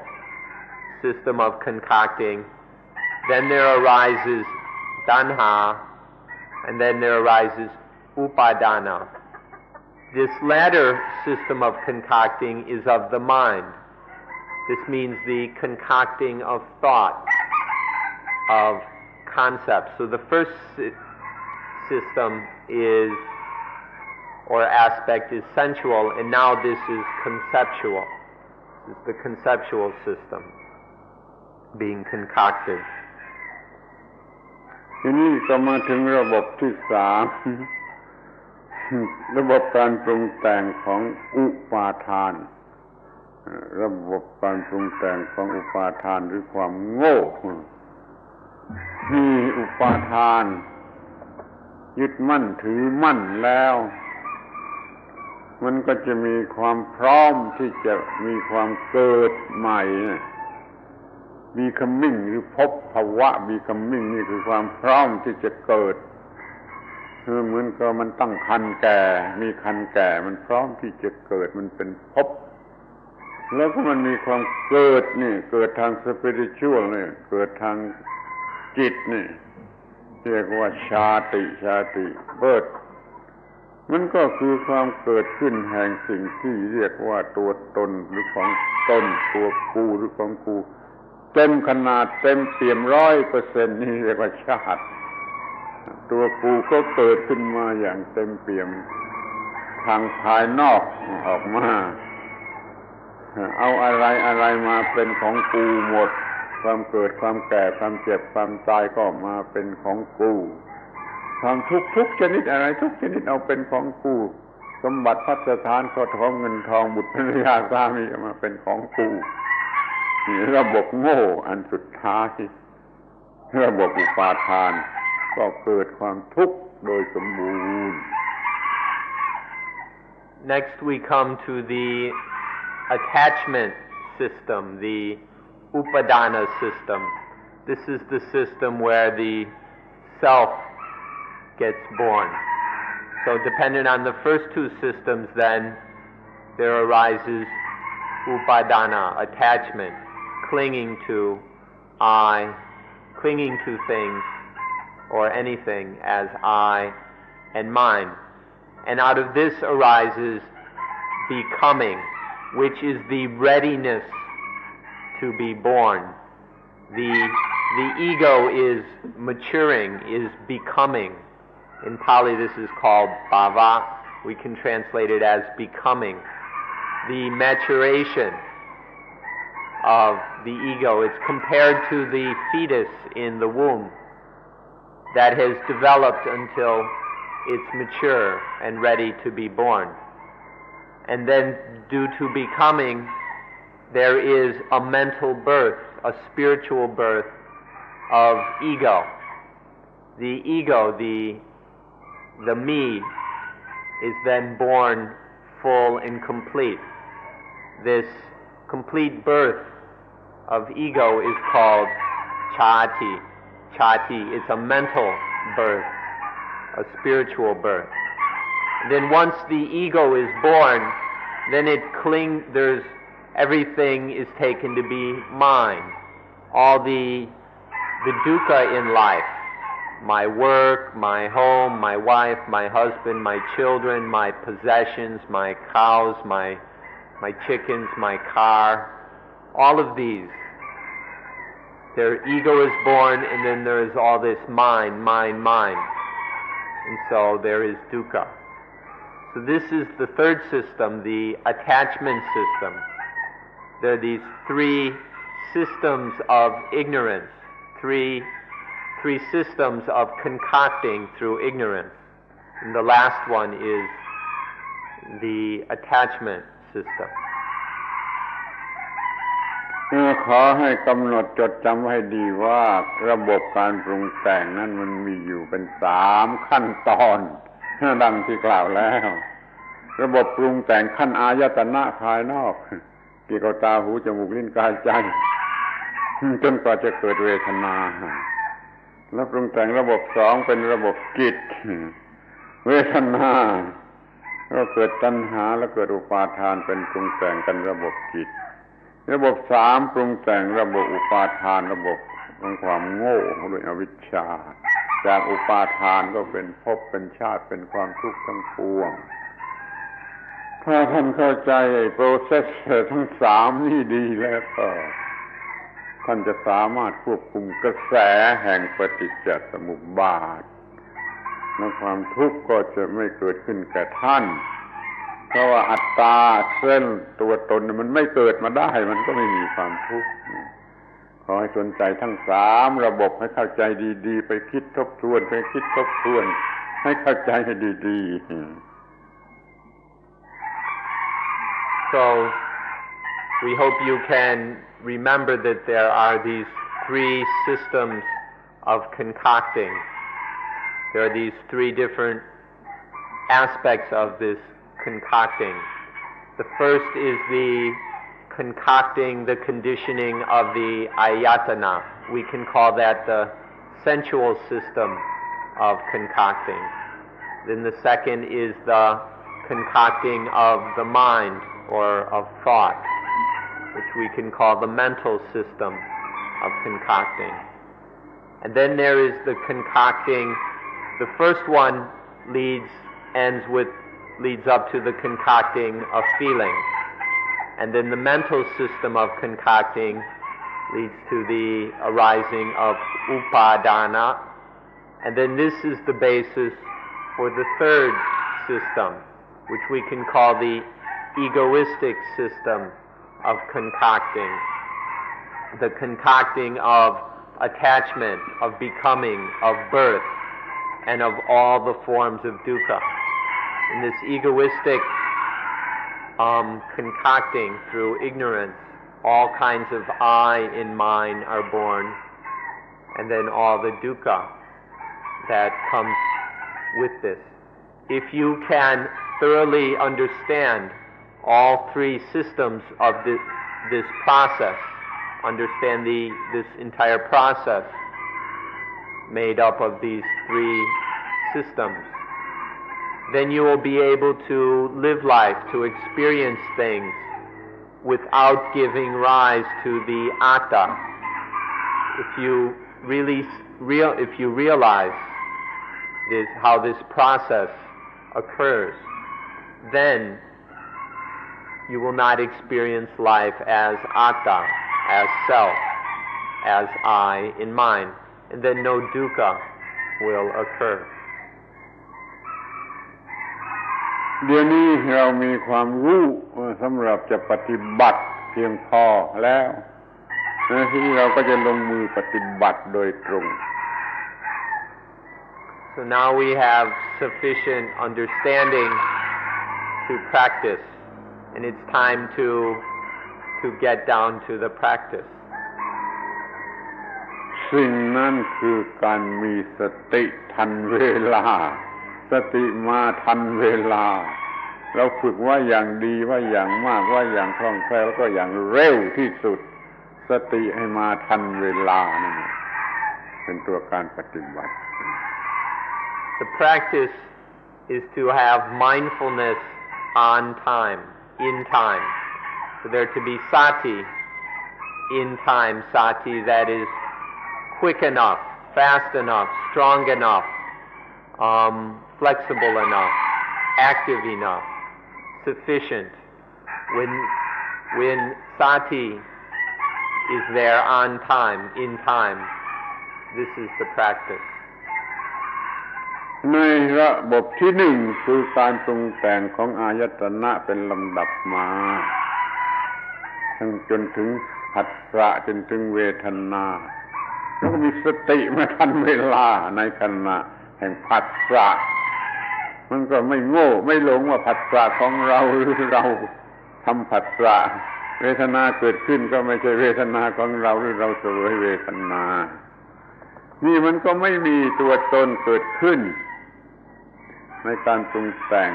system of concocting, then there arises tanha, and then there arises upadana. This latter system of concocting is of the mind. This means the concocting of thought, of concepts. So the first system is, or aspect, is sensual, and now this is conceptual. This is the conceptual system being concocted. ทีนี้ก็มาถึงระบบที่สามระบบการปรุงแต่งของอุปาทานระบบการปรุงแต่งของอุปาทานหรือความโง่มีอุปาทานยึดมั่นถือมั่นแล้วมันก็จะมีความพร้อมที่จะมีความเกิดใหม่becoming หรือพบภาวะ becoming นี่คือความพร้อมที่จะเกิดเหมือนกับมันตั้งครรภ์แก่มีครรภ์แก่มันพร้อมที่จะเกิดมันเป็นภพแล้วก็มันมีความเกิดนี่เกิดทาง spiritual นี่เกิดทางจิตนี่เรียกว่าชาติbirth มันก็คือความเกิดขึ้นแห่งสิ่งที่เรียกว่าตัวตนหรือของตนตัวกูหรือของกูเต็มขนาดเต็มเปี่ยม 100% นี่เรียกว่าชาติตัวกูก็เกิดขึ้นมาอย่างเต็มเปี่ยมทางภายนอกออกมาเอาอะไรมาเป็นของกูหมดความเกิดความแก่ความเจ็บความตายก็มาเป็นของกูความทุกชนิดอะไรทุกชนิดเอาเป็นของกูสมบัติพัฒฐานข้าวทองเงินทองบุตรภรรยาสามีมาเป็นของกูนี่ระบบโง่อันสุดท้ายระบบอุปาทานก็เกิดความทุกข์โดยสมบูรณ์ Next we come to the attachment system, the upadana system. This is the system where the self gets born. So dependent on the first two systems, then there arises upadana, attachment, clinging to I, clinging to things or anything as I and mine. And out of this arises becoming, which is the readiness to be born. The ego is maturing, is becoming. In Pali this is called bhava. We can translate it as becoming. The maturation of the ego is compared to the fetus in the womb that has developed until it's mature and ready to be born. And then due to becoming, there is a mental birth, a spiritual birth of ego. The ego, the me, is then born full and complete. This complete birth of ego is called chati. Chati is a mental birth, a spiritual birth. Then once the ego is born, then there's everything is taken to be mine. All the dukkha in life, my work, my home, my wife, my husband, my children, my possessions, my cows, my chickens, my car, all of these. Their ego is born, and then there is all this mine. And so there is dukkha. So this is the third system, the attachment system. There are these three systems of ignorance, three systems of concocting through ignorance. And the last one is the attachment system. ขอให้กำหนดจดจำให้ดีว่าระบบการปรุงแต่งนั้นมันมีอยู่เป็น3ขั้นตอนดังที่กล่าวแล้วระบบปรุงแต่งขั้นอายตนะภายนอกเกี่ยวกับตาหูจมูกลิ้นกายใจจนกว่าจะเกิดเวทนาแล้วปรุงแต่งระบบ2เป็นระบบจิตเวทนาก็เกิดตัณหาแล้วเกิดอุปาทานเป็นปรุงแต่งกันระบบจิตระบบ3ปรุงแต่งระบบอุปาทานระบบของความโง่ด้วยอวิชชาจากอุปาทานก็เป็นภพเป็นชาติเป็นความทุกข์ทั้งปวง ถ้าท่านเข้าใจโปรเซสทั้งสามนี่ดีแล้วก็ท่านจะสามารถควบคุมกระแสแห่งปฏิจจสมุปบาทและความทุกข์ก็จะไม่เกิดขึ้นแก่ท่านเพราะว่าอัตตาเส้นตัวตนมันไม่เกิดมาได้มันก็ไม่มีความทุกข์ขอให้สนใจทั้งสามระบบให้เข้าใจดีๆไปคิดทบทวนให้เข้าใจให้ดีๆSo, we hope you can remember that there are these three systems of concocting. There are these three different aspects of this concocting. The first is the concocting, the conditioning of the ayatana. We can call that the sensual system of concocting. Then the second is the concocting of the mind or of thought, which we can call the mental system of concocting. And then there is the concocting. The first one leads up to the concocting of feeling. And then the mental system of concocting leads to the arising of upadana. And then this is the basis for the third system, which we can call the egoistic system of concocting. The concocting of attachment, of becoming, of birth, and of all the forms of dukkha. In this egoistic concocting through ignorance, all kinds of I in mind are born, and then all the dukkha that comes with this. If you can thoroughly understand all three systems of this process, understand this entire process made up of these three systems, then you will be able to live life, to experience things without giving rise to the atta. If you realize how this process occurs, then you will not experience life as atta, as self, as I in mind, and then no dukkha will occur. เดี๋ยวนี้เรามีความรู้สำหรับจะปฏิบัติเพียงพอแล้วทีนี้เราก็จะลงมือปฏิบัติโดยตรง So now we have sufficient understanding to practice, and it's time to get down to the practice. สิ่งนั้นคือการมีสติทันเวลาสติมาทันเวลาเราฝึกว่าอย่างดีว่าอย่างมากว่าอย่างคล่องแคล่วแล้วก็อย่างเร็วที่สุดสติให้มาทันเวลานั่นเป็นตัวการปฏิบัติ The practice is to have mindfulness on time, in time. For there to be sati, in time sati, that is quick enough, fast enough, strong enough, flexible enough, active enough, sufficient. When sati is there on time, in time, this is the practice. ในระบบที่หนึ่งคือการปรุงแต่งของอายตนะเป็นลำดับมาจนถึงผัสสะจนถึงเวทนาแล้วก็มีสติมาทันเวลาในขณะแห่งผัสสะมันก็ไม่โง่ไม่หลงว่าผัสสะของเราหรือเราทำผัสสะเวทนาเกิดขึ้นก็ไม่ใช่เวทนาของเราหรือเราเสวยเวทนานี่มันก็ไม่มีตัวตนเกิดขึ้นในการปรุงแต่ง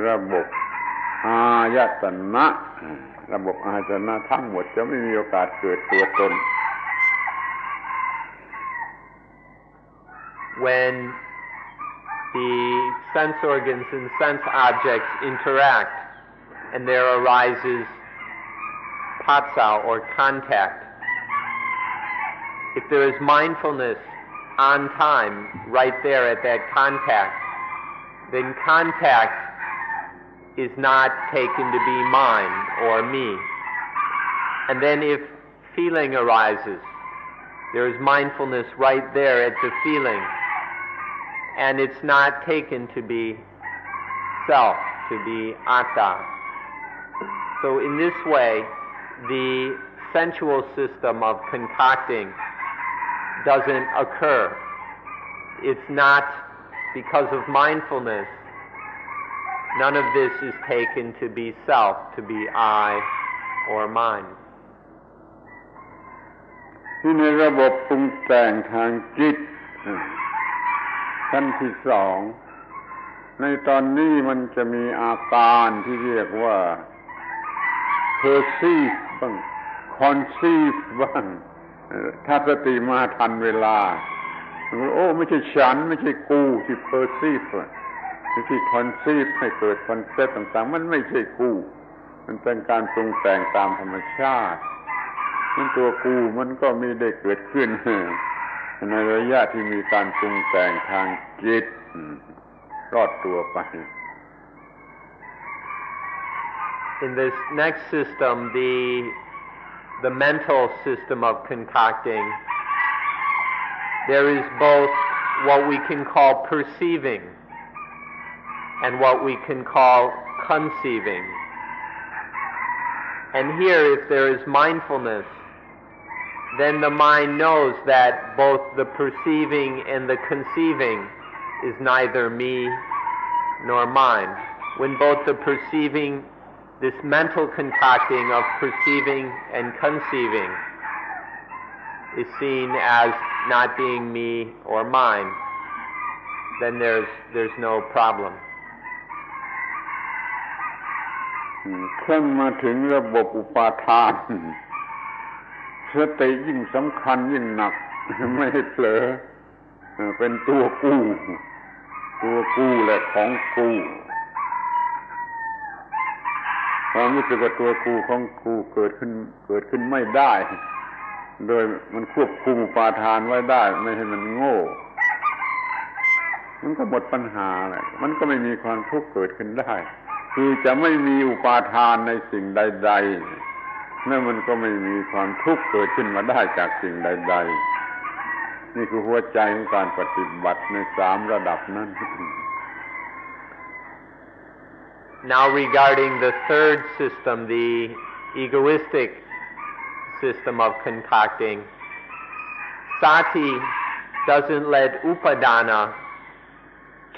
ระบบอายตนะระบบอายตนะทั้งหมดจะไม่มีโอกาสเกิดตัวตน When the sense organs and sense objects interact and there arises patsa or contact, if there is mindfulness on time right there at that contact, then contact is not taken to be mine or me. And then if feeling arises, there is mindfulness right there at the feeling, and it's not taken to be self, to be atta. So in this way, the sensual system of concocting doesn't occur. It's not because of mindfulness. None of this is taken to be self, to be I or mine. ที่ในระบบปรุงแต่งทางจิตขั้นที่สองในตอนนี้มันจะมีอาการที่เรียกว่า perceive บ้าง conceive บ้างถ้าสติมาทันเวลาโอ้ไม่ใช่ฉันไม่ใช่กูที่ perceive ที่ conceive ให้เกิดคอนเซ็ปต์ต่างๆมันไม่ใช่กูมันเป็นการปรุงแต่งตามธรรมชาติมันตัวกูมันก็มีได้เกิดขึ้นในระยะที่มีการปรุงแต่งทางจิตรอดตัวไป In this next system, the mental system of concocting, there is both what we can call perceiving and what we can call conceiving. And here, if there is mindfulness, then the mind knows that both the perceiving and the conceiving is neither me nor mine. When both the perceiving, this mental concocting of perceiving and conceiving is seen as not being me or mine, then there's no problem. ขั้นมาถึงระบบอุปาทานสติยิ่งสำคัญยิ่งหนักไม่ให้เผลอเป็นตัวกูและของกูความรู้สึกว่าตัวกูของกูเกิดขึ้นไม่ได้โดยมันควบคุมอุปาทานไว้ได้ไม่ให้มันโง่มันก็หมดปัญหาแหละมันก็ไม่มีความทุกข์เกิดขึ้นได้คือจะไม่มีอุปาทานในสิ่งใดๆนั่นมันก็ไม่มีความทุกข์เกิดขึ้นมาได้จากสิ่งใดๆนี่คือหัวใจของการปฏิบัติใน3ระดับนั้น Now regarding the third system, the egoistic system of concocting, sati doesn't let upadana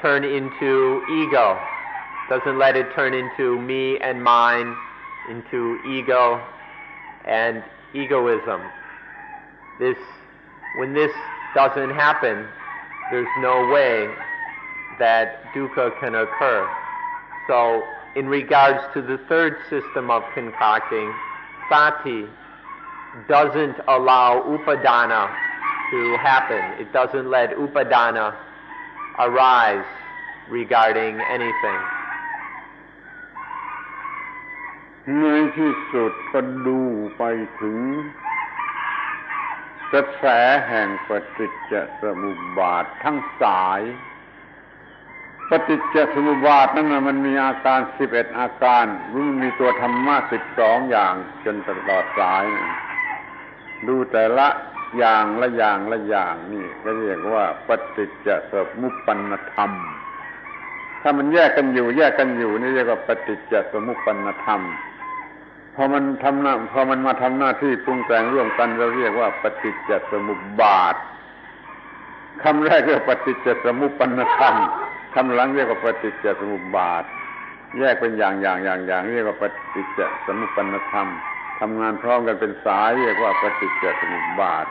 turn into ego, doesn't let it turn into me and mine, into ego and egoism. When this doesn't happen, there's no way that dukkha can occur. So, in regards to the third system of concocting, sati doesn't allow upadana to happen. It doesn't let upadana arise regarding anything. ในที่สุดก็ดูไปถึงกระแสแห่งปฏิจจสมุปบาททั้งสายปฏิจจสมุปบาทนั้นมันมีอาการ11อาการรู้มีตัวธรรมะ12อย่างจนตลอดสายนะดูแต่ละอย่างละอย่างละอย่างนี่ก็เรียกว่าปฏิจจสมุปปนธรรมถ้ามันแยกกันอยู่นี่เรียกว่าปฏิจจสมุปปนธรรมพอมันมาทำหน้าที่ปรุงแต่งร่วมกันเราเรียกว่าปฏิจจสมุปบาทคำแรกเรียกปฏิจจสมุปปนธรรมคำหลังเรียกว่าปฏิจจสมุปบาทแยกเป็นอย่างเรียกว่าปฏิจจสมุปปนธรรมทำงานพร้อมกันเป็นสายเรียกว่าปฏิจจสมุปบาท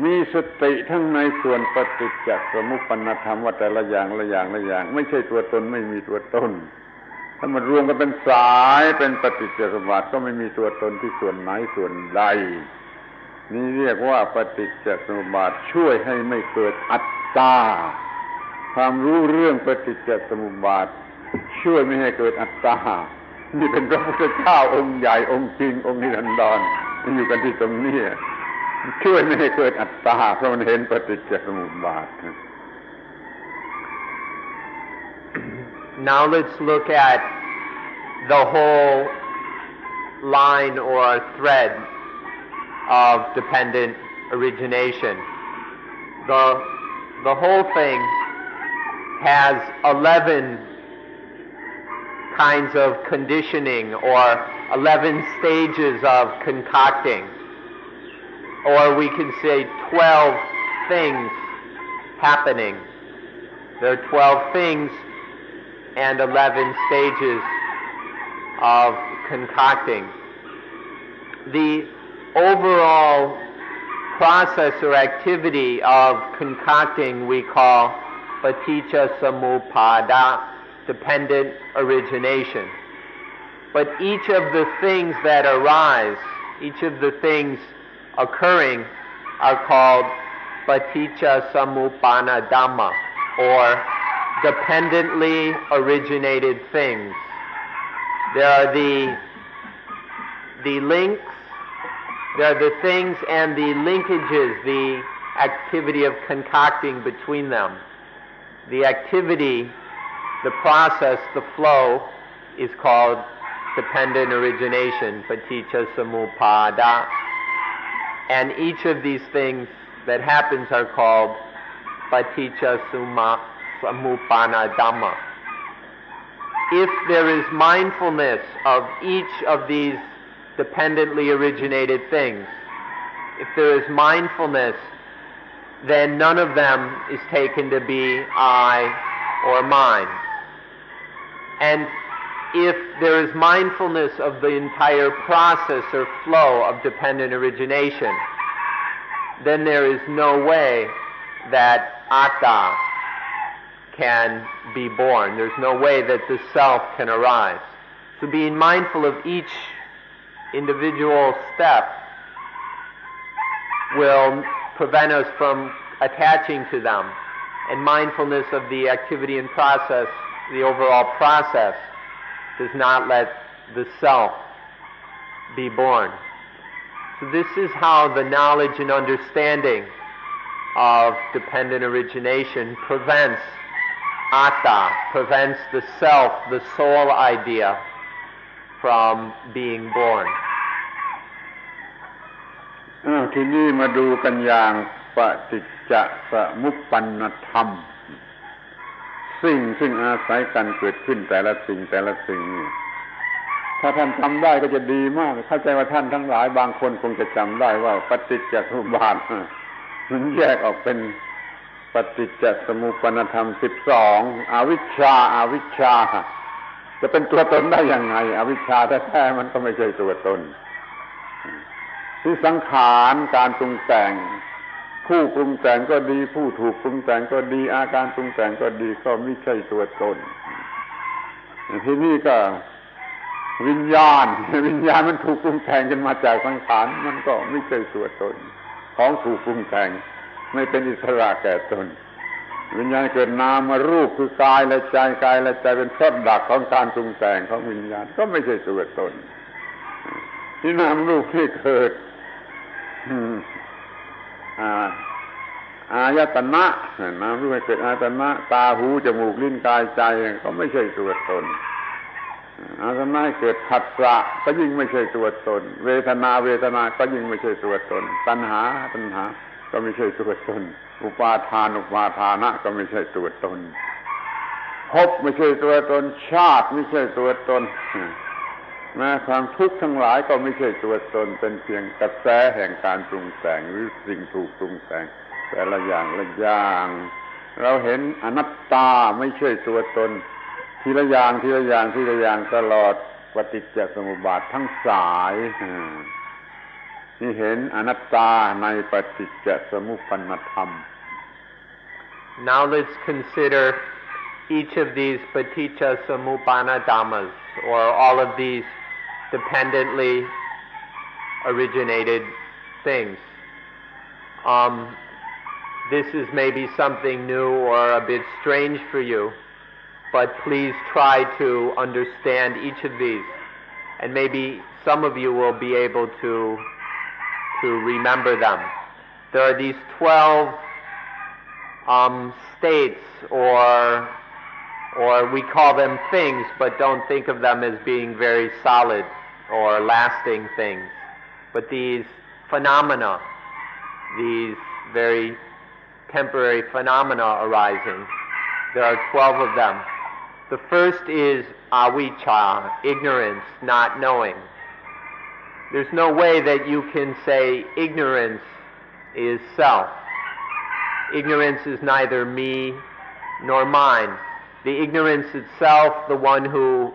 มีสติทั้งในส่วนปฏิจจสมุปปนธรรมว่าแต่ละอย่างไม่ใช่ตัวตนไม่มีตัวตนถ้ามันรวมกันเป็นสายเป็นปฏิจจสมุปบาทก็ไม่มีตัวตนที่ส่วนไหนส่วนใดนี่เรียกว่าปฏิจจสมุปบาทช่วยให้ไม่เกิดอัตตาความรู้เรื่องปฏิจจสมุปบาทช่วยไม่ให้เกิดอัตตานี่เป็นพระพุทธเจ้าองค์ใหญ่องค์จริงองค์นิรันดรอยู่กันที่ตรงนี้ช่วยไม่ให้เกิดอัตตาเพราะมันเห็นปฏิจจสมุปบาท Now let's look at the whole line or thread of dependent origination. The whole thing has 11 kinds of conditioning, or 11 stages of concocting, or we can say 12 things happening. There are 12 things and 11 stages of concocting. The overall process or activity of concocting we call paticca samuppada, dependent origination. But each of the things that arise, each of the things occurring, are called paticca samuppana dhamma, or dependently originated things. There are the links, there are the things and the linkages, the activity of concocting between them. The activity, the process, the flow is called dependent origination, paticca samuppada. And each of these things that happens are called paticca samuppana dhamma. If there is mindfulness of each of these dependently originated things, if there is mindfulness, then none of them is taken to be I or mine. And if there is mindfulness of the entire process or flow of dependent origination, then there is no way that atta can be born. There's no way that the self can arise. So being mindful of each individual step will prevent us from attaching to them. And mindfulness of the activity and process, the overall process, does not let the self be born. So this is how the knowledge and understanding of dependent origination prevents atta, prevents the self, the soul idea, from being born. ทีนี้มาดูกันอย่างปฏิจจสมุปปนธรรมสิ่งซึ่งอาศัยกันเกิดขึ้นแต่ละสิ่งแต่ละสิ่งนี่ถ้าท่านจำได้ก็จะดีมากเข้าใจว่าท่านทั้งหลายบางคนคงจะจำได้ว่าปฏิจจสมุปบาทมันแยกออกเป็นปฏิจจสมุปปนธรรม12อวิชชาจะเป็นตัวตนได้ยังไงอวิชชาแท้ๆมันก็ไม่ใช่ตัวตนที่สังขารการปรุงแต่งผู้ปรุงแต่งก็ดีผู้ถูกปรุงแต่งก็ดีอาการปรุงแต่งก็ดีก็ไม่ใช่ตัวตนที่นี่ก็วิญญาณมันถูกปรุงแต่งกันมาจากสังขารมันก็ไม่ใช่ตัวตนของถูกปรุงแต่งไม่เป็นอิสระแก่ตนวิญญาณเกิดนามรูปคือกายและใจเป็นพลดักของการปรุงแต่งของวิญญาณก็ไม่ใช่ตัวตนที่นามรูปที่เกิดอายตนะนามรูปให้เกิดอายตนะตาหูจมูกลิ้นกายใจก็ไม่ใช่ตัวตนอายตนะให้เกิดผัสสะก็ยิ่งไม่ใช่ตัวตนเวทนาก็ยิ่งไม่ใช่ตัวตนตัณหาก็ไม่ใช่ตัวตนอุปาทานะก็ไม่ใช่ตัวตนภพไม่ใช่ตัวตนชาติไม่ใช่ตัวตนแม้ความทุกข์ทั้งหลายก็ไม่ใช่ตัวตนเป็นเพียงกระแสแห่งการปรุงแต่งหรือสิ่งถูกปรุงแต่งแต่ละอย่างเราเห็นอนัตตาไม่ใช่ตัวตนทีละอย่างตลอดปฏิจจสมุปบาททั้งสายที่เห็นอนัตตาในปฏิจจสมุปปนธรรม Now let's consider each of these paticca samuppana dhammas, or all of these dependently originated things. This is maybe something new or a bit strange for you, but please try to understand each of these, and maybe some of you will be able to remember them. There are these 12 states or Or we call them things, but don't think of them as being very solid or lasting things. But these phenomena, these very temporary phenomena arising, there are 12 of them. The first is avijja, ignorance, not knowing. There's no way that you can say ignorance is self. Ignorance is neither me nor mine. The ignorance itself, the one who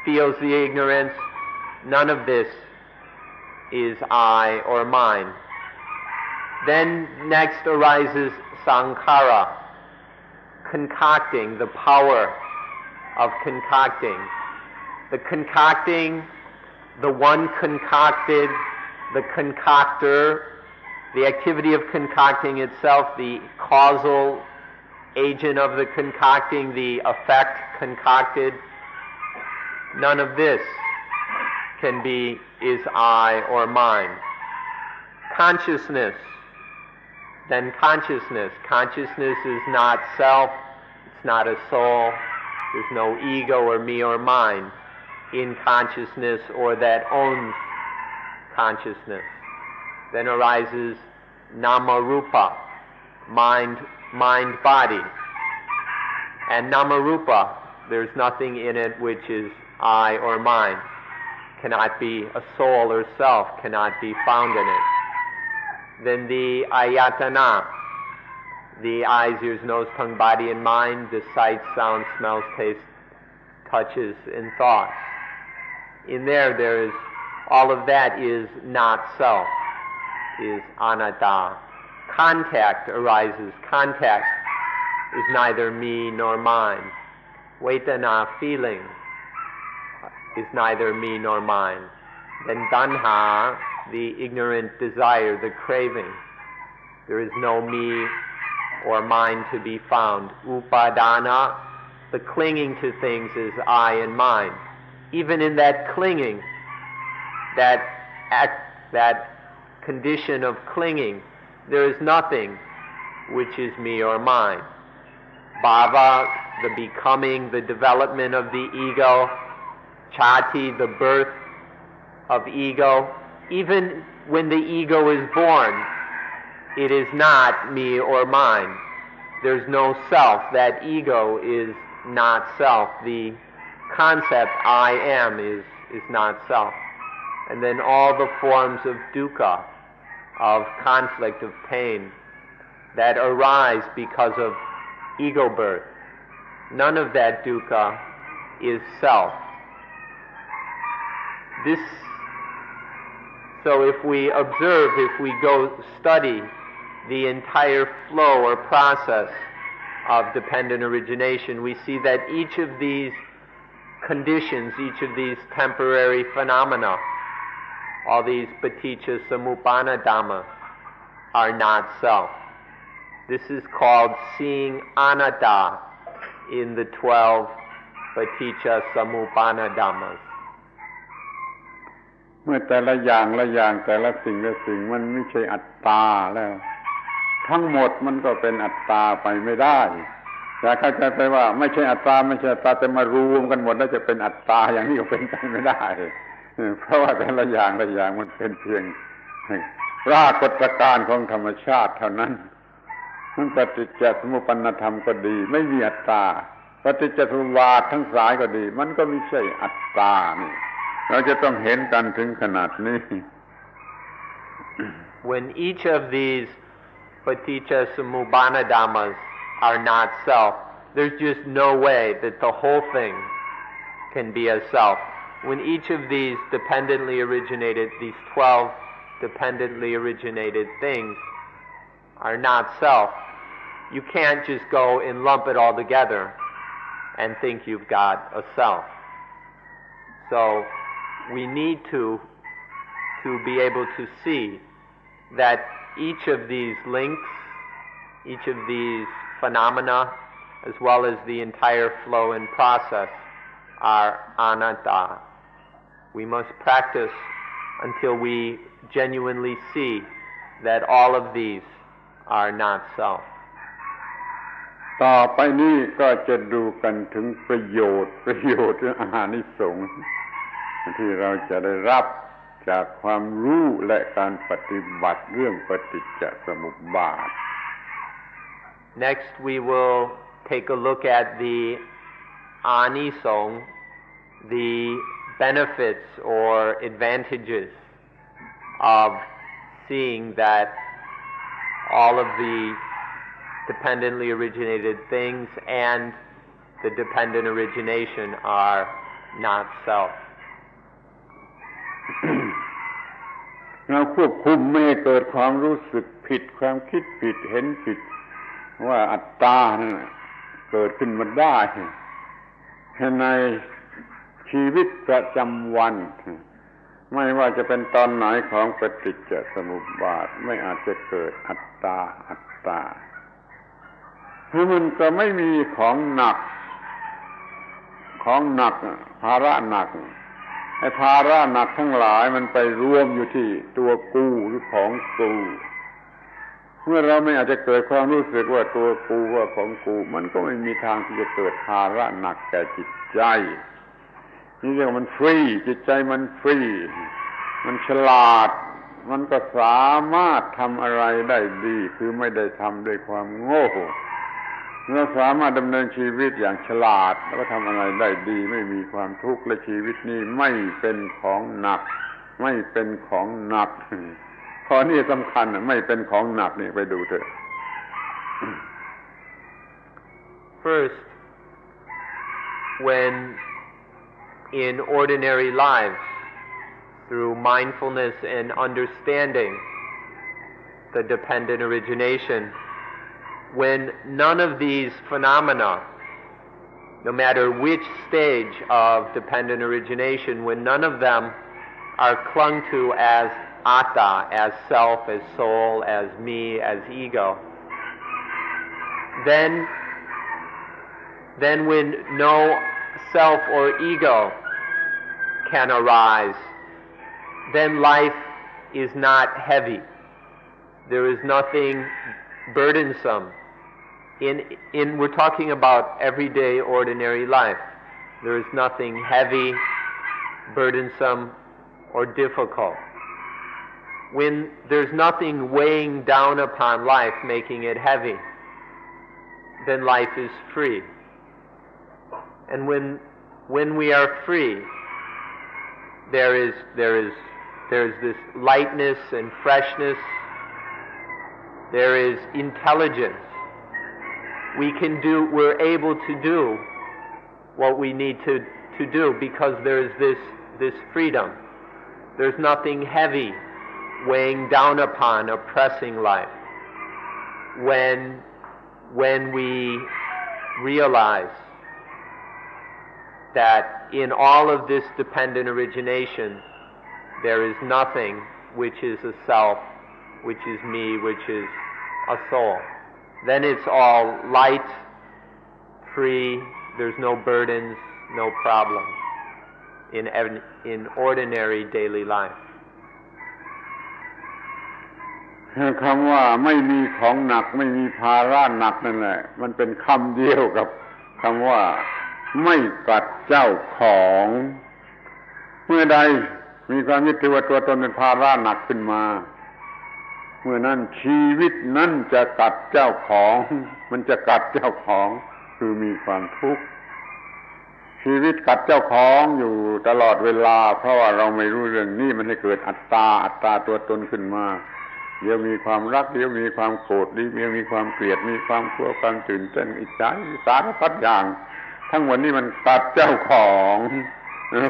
feels the ignorance, none of this is I or mine. Then next arises sankhara, concocting, the power of concocting. The concocting, the one concocted, the concoctor, the activity of concocting itself, the causal agent of the concocting, the effect concocted, none of this is I or mine. Consciousness, then consciousness. Consciousness is not self, it's not a soul, there's no ego or me or mine in consciousness or that owns consciousness. Then arises nama-rupa, mind-body. And nama-rupa, there's nothing in it which is I or mine. Cannot be a soul or self, cannot be found in it. Then the ayatana, the eyes, ears, nose, tongue, body, and mind, the sight, sound, smells, taste, touches, and thoughts. In there is, all of that is not self, is anatta. Contact arises. Contact is neither me nor mine. Vedana, feeling, is neither me nor mine. Then tanha, the ignorant desire, the craving. There is no me or mine to be found. Upadana, the clinging to things, is I and mine. Even in that clinging, that condition of clinging, there is nothing which is me or mine. Bhava, the becoming, the development of the ego. Chati, the birth of ego. Even when the ego is born, it is not me or mine. There's no self. That ego is not self. The concept I am is not self. And then all the forms of dukkha, of conflict, of pain, that arise because of ego birth. None of that dukkha is self. So if we observe, if we go study the entire flow or process of dependent origination, we see that each of these conditions, each of these temporary phenomena, all these paticca samuppanna dhammas, are not self. This is called seeing anatta in the 12 paticca samuppanna dhammas. เมื่อแต่ละอย่างแต่ละสิ่งมันไม่ใช่อัตตาแล้วทั้งหมดมันก็เป็นอัตตาไปไม่ได้แต่เข้าใจไปว่าไม่ใช่อัตตาแต่มารวมกันหมดแล้วจะเป็นอัตตาอย่างนี้ก็เป็นไปไม่ได้เพราะว่าแต่ละอย่างมันเป็นเพียงปรากฏการณ์ของธรรมชาติเท่านั้นทั้งปฏิจจสมุปปนธรรมก็ดีไม่มีอัตตาปฏิจจสมุปบาททั้งหลายก็ดีมันก็ไม่ใช่อัตตานี่เราจะต้องเห็นกันถึงขนาดนี้ When each of these paticca samuppanna dhammas are not self, there's just no way that the whole thing can be a self. When each of these dependently originated, these 12 dependently originated things are not self, you can't just go and lump it all together and think you've got a self. So we need to be able to see that each of these links, each of these phenomena, as well as the entire flow and process, are anatta. We must practice until we genuinely see that all of these are not self. ต่อไปนี้ก็จะดูกันถึงประโยชน์อานิสงส์ที่เราจะได้รับจากความรู้และการปฏิบัติเรื่องปฏิจจสมุปบาท Next we will take a look at the anisong, the benefits or advantages of seeing that all of the dependently originated things and the dependent origination are not self. เราควบคุมไม่ให้เกิดความรู้สึกผิดความคิดผิดเห็นผิดว่าอัตตาเกิดขึ้นมาได้ในชีวิตประจำวันไม่ว่าจะเป็นตอนไหนของปฏิจจสมุปบาทไม่อาจจะเกิดอัตตาเพราะมันก็ไม่มีของหนักภาระหนักไอ้ภาระหนักทั้งหลายมันไปรวมอยู่ที่ตัวกูหรือของกูเมื่อเราไม่อาจจะเกิดความรู้สึกว่าตัวกูว่าของกูมันก็ไม่มีทางที่จะเกิดภาระหนักแก่จิตใจนี่เรียกว่ามันฟรีจิตใจมันฟรีมันฉลาดมันก็สามารถทำอะไรได้ดีคือไม่ได้ทำด้วยความโง่เราสามารถดำเนินชีวิตอย่างฉลาดแล้วก็ทำอะไรได้ดีไม่มีความทุกข์และชีวิตนี้ไม่เป็นของหนักข้อนี้สำคัญไม่เป็นของหนักนี่ไปดูเถอะ First, when in ordinary lives, through mindfulness and understanding the dependent origination, when none of these phenomena, no matter which stage of dependent origination, when none of them are clung to as atta, as self, as soul, as me, as ego, then when no self or ego can arise, then life is not heavy. There is nothing burdensome. We're talking about everyday ordinary life. There is nothing heavy, burdensome, or difficult. When there's nothing weighing down upon life, making it heavy, then life is free. And when we are free, there is this lightness and freshness. There is intelligence. We're able to do what we need to do because there's this freedom. There's nothing heavy weighing down upon, oppressing life. When we realize that in all of this dependent origination, there is nothing which is a self, which is me, which is a soul. Then it's all light, free, there's no burdens, no problems in ordinary daily life. คำว่าไม่มีของหนักไม่มีภาระหนักนั่นแหละมันเป็นคำเดียวกับคำว่าไม่กัดเจ้าของเมื่อใดมีความยึดถือว่าตัวตนเป็นภาระหนักขึ้นมาเมื่อนั้นชีวิตนั้นจะกัดเจ้าของมันจะกัดเจ้าของคือมีความทุกข์ชีวิตกัดเจ้าของอยู่ตลอดเวลาเพราะว่าเราไม่รู้เรื่องนี้มันให้เกิดอัตตาตัวตนขึ้นมาเดี๋ยวมีความรักเดี๋ยวมีความโกรธเดี๋ยวมีความเกลียดมีความกลัวความตื่นเต้นอิจฉาสารพัดอย่างทั้งหมดนี้มันกัดเจ้าของ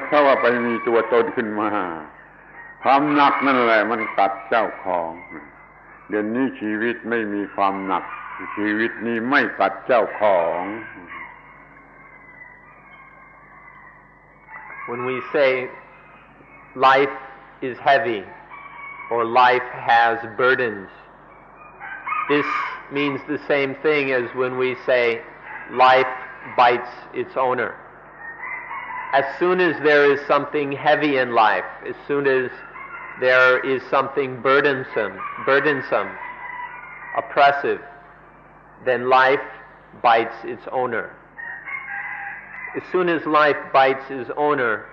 เพราะว่าไปมีตัวตนขึ้นมาความหนักนั่นแหละมันกัดเจ้าของเดี๋ยวนี้ชีวิตไม่มีความหนักชีวิตนี้ไม่กัดเจ้าของ When we say life is heavy or life has burdens, this means the same thing as when we say life bites its owner. As soon as there is something heavy in life, as soon as there is something burdensome, oppressive, then life bites its owner. As soon as life bites its owner,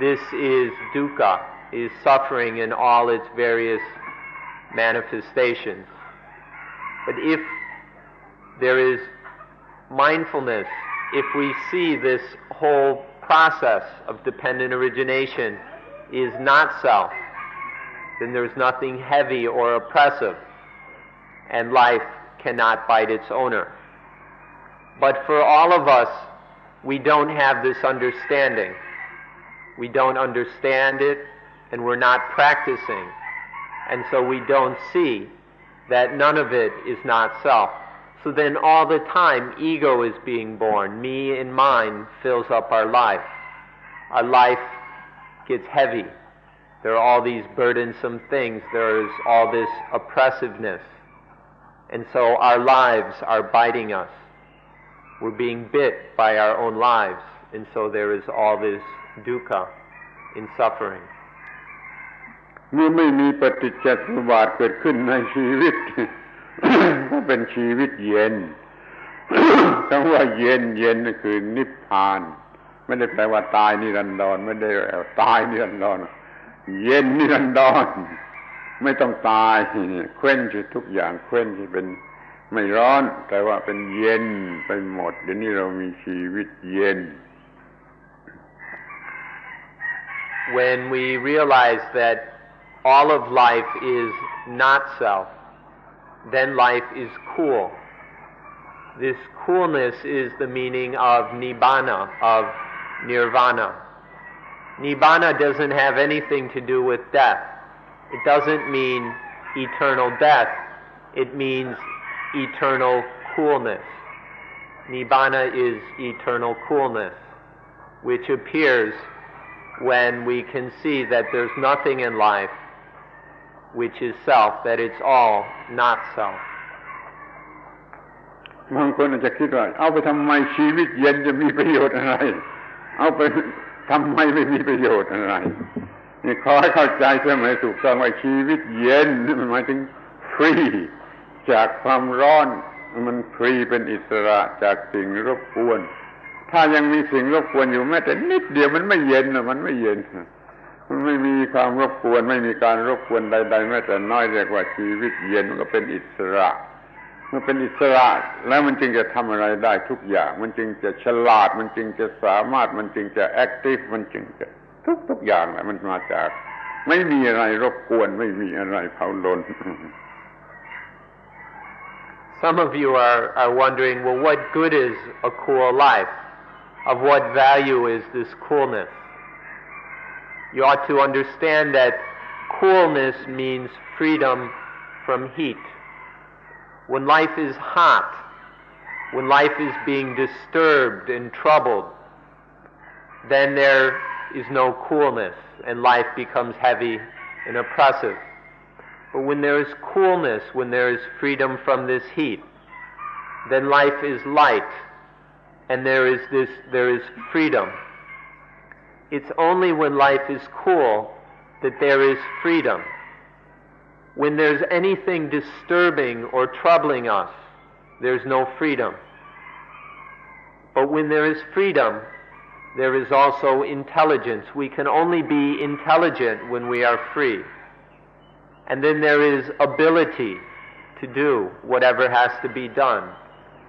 this is dukkha, is suffering in all its various manifestations. But if there is mindfulness, if we see this whole process of dependent origination is not self, then there's nothing heavy or oppressive, and life cannot bite its owner. But for all of us, we don't have this understanding. We don't understand it, and we're not practicing, and so we don't see that none of it is not self. So then all the time ego is being born. Me and mine fills up our life. Our life gets heavy. There are all these burdensome things. There is all this oppressiveness. And so our lives are biting us. We're being bit by our own lives. And so there is all this dukkha in suffering. เมื่อไม่มีปฏิจจสมุปบาทเกิดขึ้นในชีวิต ก็เป็นชีวิตเย็น คำว่าเย็นเย็นนั่นคือนิพพานไม่ได้แปลว่าตายนิรันดรไม่ได้ตายนิรันดรเย็นนิรันดรไม่ต้องตายเคว้นทุกอย่างเคว้นเป็นไม่ร้อนแต่ว่าเป็นเย็นไปหมดเดี๋ยวนี้เรามีชีวิตเย็น When we realize that all of life is not self, then life is cool. This coolness is the meaning of nibbana, of nirvana. Nibbana doesn't have anything to do with death. It doesn't mean eternal death. It means eternal coolness. Nibbana is eternal coolness, which appears when we can see that there's nothing in life which is self, that it's all not self. บางคนอาจจะคิดว่าเอาไปทำไมชีวิตเย็นจะมีประโยชน์อะไรเอาไปทำไมไม่มีประโยชน์อะไรนี่ขอให้เข้าใจเสมอถูกต้องว่าชีวิตเย็นนี่มันหมายถึงฟรีจากความร้อนมันฟรีเป็นอิสระจากสิ่งรบกวนถ้ายังมีสิ่งรบกวนอยู่แม้แต่นิดเดียวมันไม่เย็นมันไม่เย็นมันไม่มีความรบกวนไม่มีการรบกวนใดๆแม้แต่น้อยเรียกว่าชีวิตเย็นมันก็เป็นอิสระเมื่อเป็นอิสระแล้วมันจึงจะทำอะไรได้ทุกอย่างมันจึงจะฉลาดมันจึงจะสามารถมันจึงจะแอคทีฟมันจึงจะทุกอย่างแหละมันมาจากไม่มีอะไรรบกวนไม่มีอะไรเผาลน Some of you are wondering, well, what good is a cool life? Of what value is this coolness? You ought to understand that coolness means freedom from heat. When life is hot, when life is being disturbed and troubled, then there is no coolness and life becomes heavy and oppressive. But when there is coolness, when there is freedom from this heat, then life is light and there is freedom. It's only when life is cool that there is freedom. When there's anything disturbing or troubling us, there's no freedom. But when there is freedom, there is also intelligence. We can only be intelligent when we are free. And then there is ability to do whatever has to be done.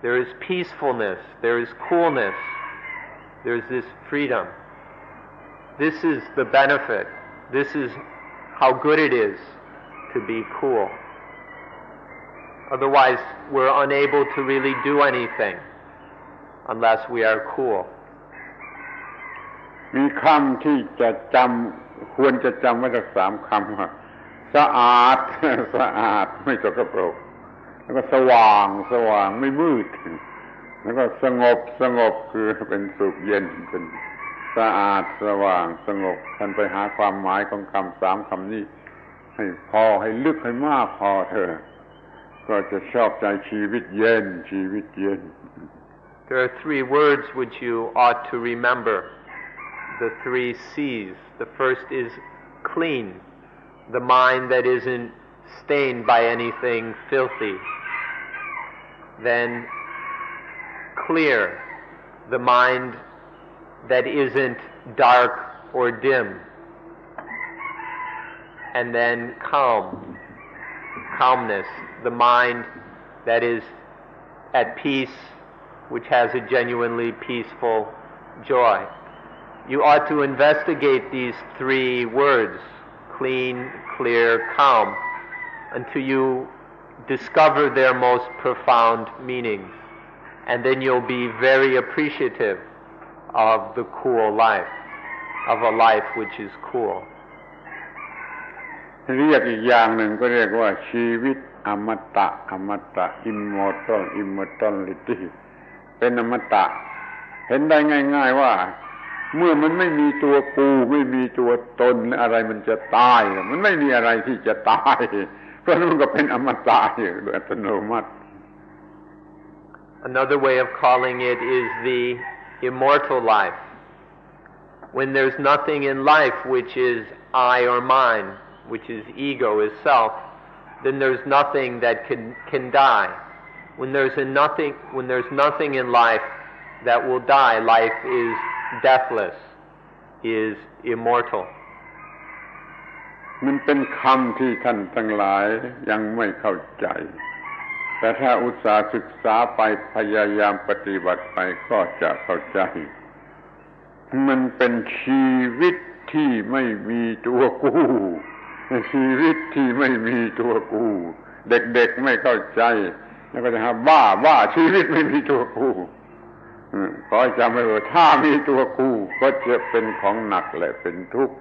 There is peacefulness, there is coolness, there is this freedom. This is the benefit. This is how good it is to be cool. Otherwise, we're unable to really do anything unless we are cool. มีคำที่จะจำควรจะจำไว้สัก3 คำว่าสะอาด สะอาดไม่สกปรกแล้วก็สว่างสว่างไม่มืดแล้วก็สงบสงบคือเป็นสุขเย็นเป็นสะอาดสว่างสงบท่านไปหาความหมายของคำ3 คำนี้ให้พอให้ลึกให้มากพอเถอะก็จะชอบใจชีวิตเย็นชีวิตเย็น There are 3 words which you ought to remember. The 3 C's. The first is clean, the mind that isn't stained by anything filthy. Then clear, the mind that isn't dark or dim, and then calmness, the mind that is at peace, which has a genuinely peaceful joy. You ought to investigate these three words, clean, clear, calm, until you discover their most profound meanings. And then you'll be very appreciative of the cool life, of a life which is cool. เรียกอีกอย่างหนึ่งก็เรียกว่าชีวิตอมตะ immortality เป็นอมตะเห็นได้ง่ายๆว่าเมื่อมันไม่มีตัวกูไม่มีตัวตนอะไรมันจะตายมันไม่มีอะไรที่จะตายเพราะมันก็เป็นอมตะอยู่โดยอัตโนมัติ Another way of calling it is the immortal life. When there's nothing in life which is I or mine, which is ego, is self, then there's nothing that can die. When there's nothing in life that will die, life is deathless, is immortal. มันเป็นคำที่ท่านทั้งหลายยังไม่เข้าใจแต่ถ้าอุตส่าห์ศึกษาไปพยายามปฏิบัติไปก็จะเข้าใจมันเป็นชีวิตที่ไม่มีตัวกูชีวิตที่ไม่มีตัวกูเด็กๆไม่เข้าใจแล้วก็จะหาบ้าชีวิตไม่มีตัวกูขอจำไว้ว่าถ้ามีตัวกูก็จะเป็นของหนักและเป็นทุกข์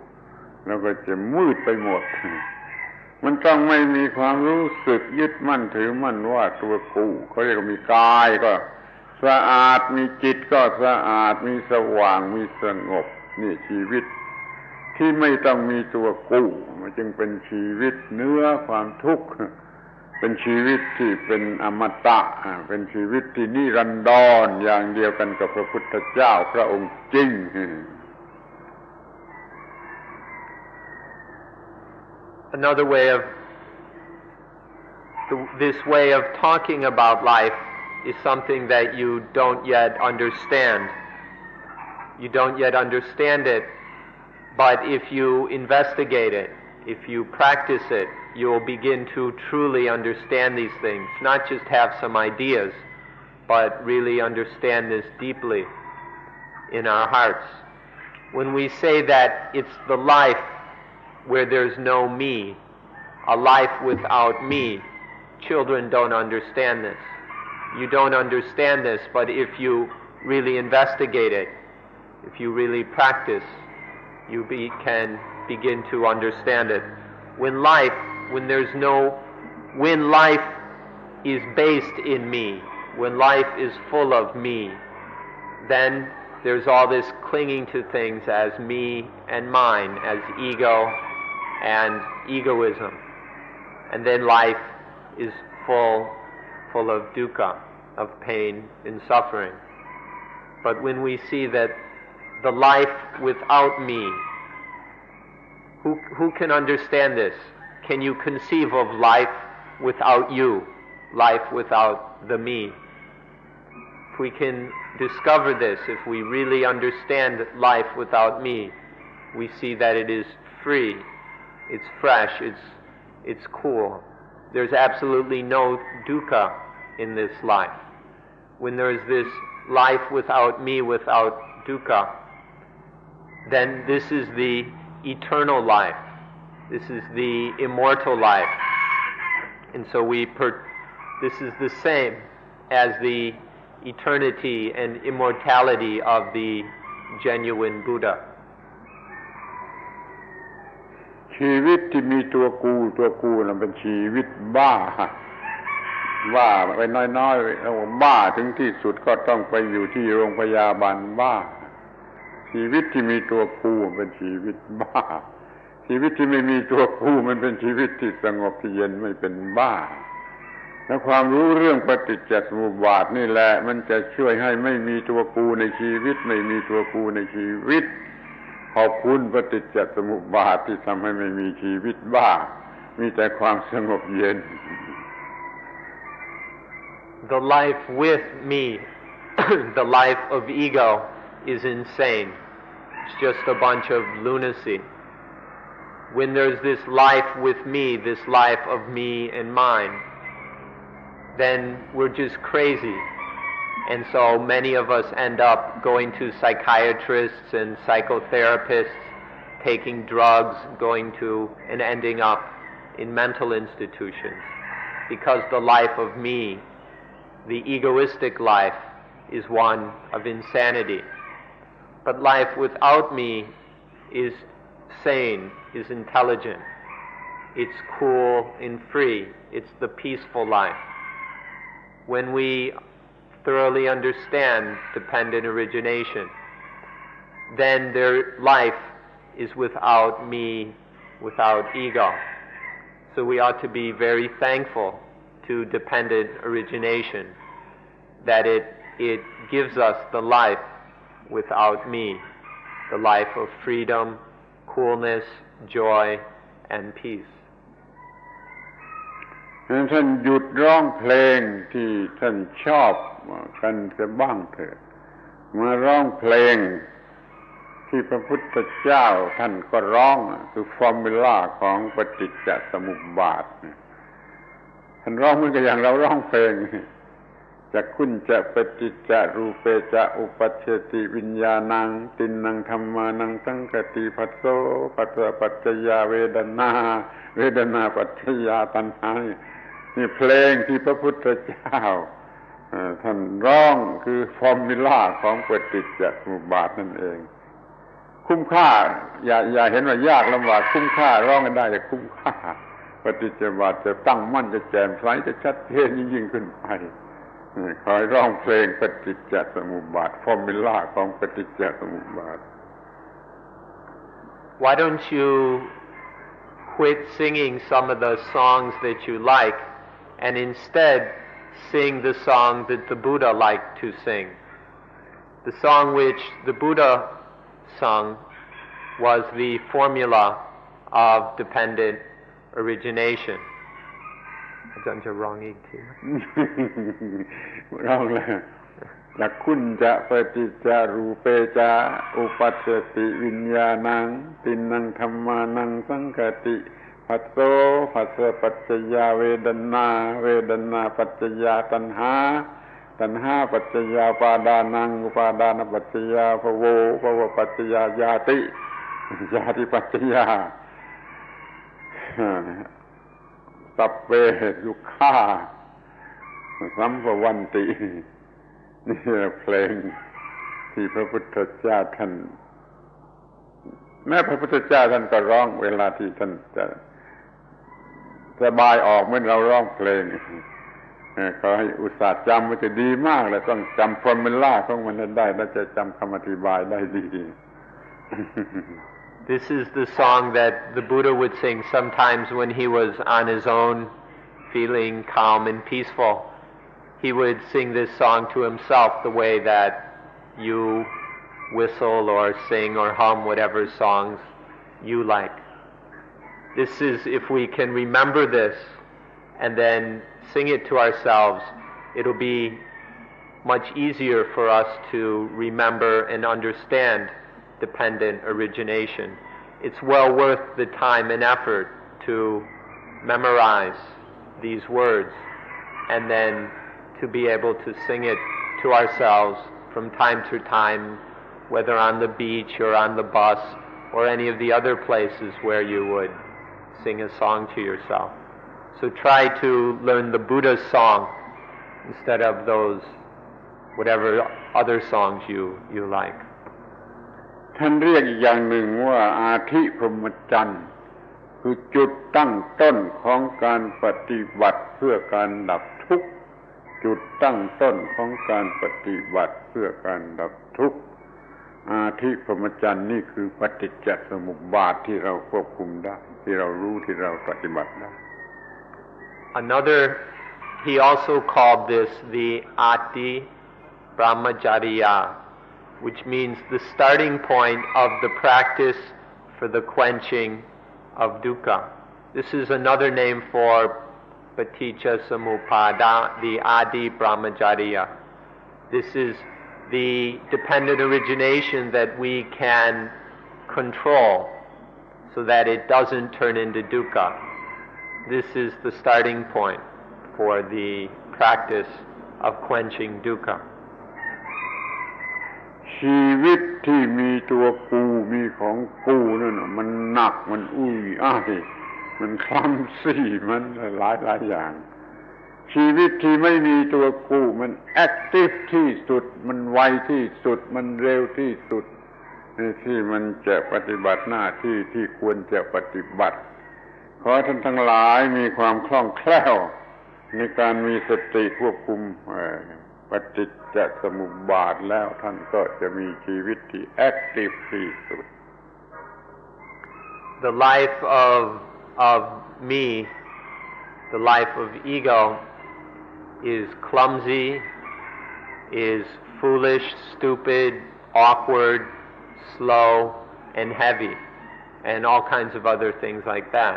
แล้วก็จะมืดไปหมดมันต้องไม่มีความรู้สึกยึดมั่นถือมั่นว่าตัวกูเขาเรียกว่ามีกายก็สะอาดมีจิตก็สะอาดมีสว่างมีสงบนี่ชีวิตที่ไม่ต้องมีตัวกูมันจึงเป็นชีวิตเนื้อความทุกข์เป็นชีวิตที่เป็นอมตะเป็นชีวิตที่นิรันดรอย่างเดียวกันกับพระพุทธเจ้าพระองค์จริงAnother way of this way of talking about life is something that you don't yet understand. You don't yet understand it, but if you investigate it, if you practice it, you will begin to truly understand these things, not just have some ideas, but really understand this deeply in our hearts. When we say that it's the life where there's no me, a life without me, children don't understand this. You don't understand this, but if you really investigate it, if you really practice, you can begin to understand it. When life is based in me, when life is full of me, then there's all this clinging to things as me and mine, as ego and egoism. And then life is full of dukkha, of pain and suffering. But when we see that the life without me, who can understand this? Can you conceive of life without you, life without the me? If we can discover this, if we really understand life without me, we see that it is free, it's fresh, it's cool. There's absolutely no dukkha in this life. When there is this life without me, without dukkha, then this is the eternal life. This is the immortal life. And so this is the same as the eternity and immortality of the genuine Buddha. ชีวิตที่มีตัวกูนั้นเป็นชีวิตบ้าไปน้อยๆแล้วบ้าถึงที่สุดก็ต้องไปอยู่ที่โรงพยาบาลบ้าชีวิตที่มีตัวกูเป็นชีวิตบ้าชีวิตที่ไม่มีตัวกูมันเป็นชีวิตที่สงบที่เย็นไม่เป็นบ้าและความรู้เรื่องปฏิจจสมุปบาทนี่แหละมันจะช่วยให้ไม่มีตัวกูในชีวิตไม่มีตัวกูในชีวิตขอบคุณปฏิจจสมุปบาทที่ทำให้ไม่มีชีวิตบ้ามีแต่ความสงบเย็น The life with me, the life of ego is insane. It's just a bunch of lunacy. When there's this life with me, this life of me and mine, then we're just crazy. And so many of us end up going to psychiatrists and psychotherapists, taking drugs, going to and ending up in mental institutions, because the life of me, the egoistic life, is one of insanity. But life without me is sane, is intelligent. It's cool and free. It's the peaceful life. When we thoroughly understand dependent origination, then their life is without me, without ego. So we ought to be very thankful to dependent origination, that it gives us the life without me, the life of freedom, coolness, joy, and peace. ท่านหยุดร้องเพลงที่ท่านชอบกันเสียบ้างเถิดมาร้องเพลงที่พระพุทธเจ้าท่านก็ร้องคือฟอร์มูล่าของปฏิจจสมุปบาทท่านร้องเหมือนกับอย่างเราร้องเพลงจักขุนจะปฏิจจรูเปจะอุปัชชติวิญญาณังตินังธัมมานังสังคติภัสโสปัสสะปัจจยาเวดนาเวดนาปัจจยาตัณหานี่เพลงที่พระพุทธเจ้าท่านร้องคือฟอร์มูล่าของปฏิจจสมุปบาทนั่นเองคุ้มค่าอย่าเห็นว่ายากลำบากคุ้มค่าร้องกันได้จะคุ้มค่าปฏิจจสมุปบาทจะตั้งมั่นจะแจ่มใสจะชัดเจนยิ่งขึ้นไปคอยร้องเพลงปฏิจจสมุปบาทฟอร์มูล่าของปฏิจจสมุปบาท Why don't you quit singing some of the songs that you like and instead sing the song that the Buddha liked to sing? The song which the Buddha sung was the formula of dependent origination. อาจารย์จะร้องอีกทีร้องเลยจักขุนจะปฏิจจารูเปจะอุปัชชติวิญญาณังตินังธัมมานังสังคติภัสโสภัสสะปัจจยาเวดนาเวดนาปัจจยาตัณหาตัณหาปัจจยาอุปาดานังอุปาดานปัจจยาภโวภวปัจจยาญาติญาติปัจจยาสัพเพสุขาสัมภวันตินี่เพลงที่พระพุทธเจ้าท่านแม้พระพุทธเจ้าท่านก็ร้องเวลาที่ท่านจะสบายออกเหมือนเราร้องเพลงขอให้อุตส่าห์จำมันจะดีมากเลยต้องจำฟอร์มูล่าของมันได้แล้วจะจำคำอธิบายได้ดี This is the song that the Buddha would sing sometimes when he was on his own, feeling calm and peaceful. He would sing this song to himself the way that you whistle or sing or hum whatever songs you like. This is, if we can remember this and then sing it to ourselves, it'll be much easier for us to remember and understand dependent origination. It's well worth the time and effort to memorize these words and then to be able to sing it to ourselves from time to time, whether on the beach or on the bus or any of the other places where you would sing a song to yourself. So try to learn the Buddha's song instead of those whatever other songs you like. ท่านเรียกอีกอย่างหนึ่งว่าอาธิพรหมจรรย์คือจุดตั้งต้นของการปฏิบัติเพื่อการดับทุกข์จุดตั้งต้นของการปฏิบัติเพื่อการดับทุกข์อาธิพรหมจรรย์นี่คือปฏิจจสมุปบาทที่เราควบคุมได้ที่เรารู้ที่เราปฏิบัติได้ Another, he also called this the Ati Brahmacharya, which means the starting point of the practice for the quenching of dukkha. This is another name for paticca samuppada, the Adi Brahmacharya. This is the dependent origination that we can control so that it doesn't turn into dukkha. This is the starting point for the practice of quenching dukkha. ชีวิตที่มีตัวกูมีของกูนั่นมันหนักมันอุ้ยอ้ายมันคล้ำซี่มันหลายอย่างชีวิตที่ไม่มีตัวกูมันแอคทีฟที่สุดมันไวที่สุดมันเร็วที่สุดที่มันจะปฏิบัติหน้าที่ที่ควรจะปฏิบัติขอท่านทั้งหลายมีความคล่องแคล่วในการมีสติควบคุมปฏิจจสมุปบาทแล้วท่านก็จะมีชีวิตที่แอคทีฟที่สุด The life of me, the life of ego, is clumsy, is foolish, stupid, awkward, slow, and heavy, and all kinds of other things like that.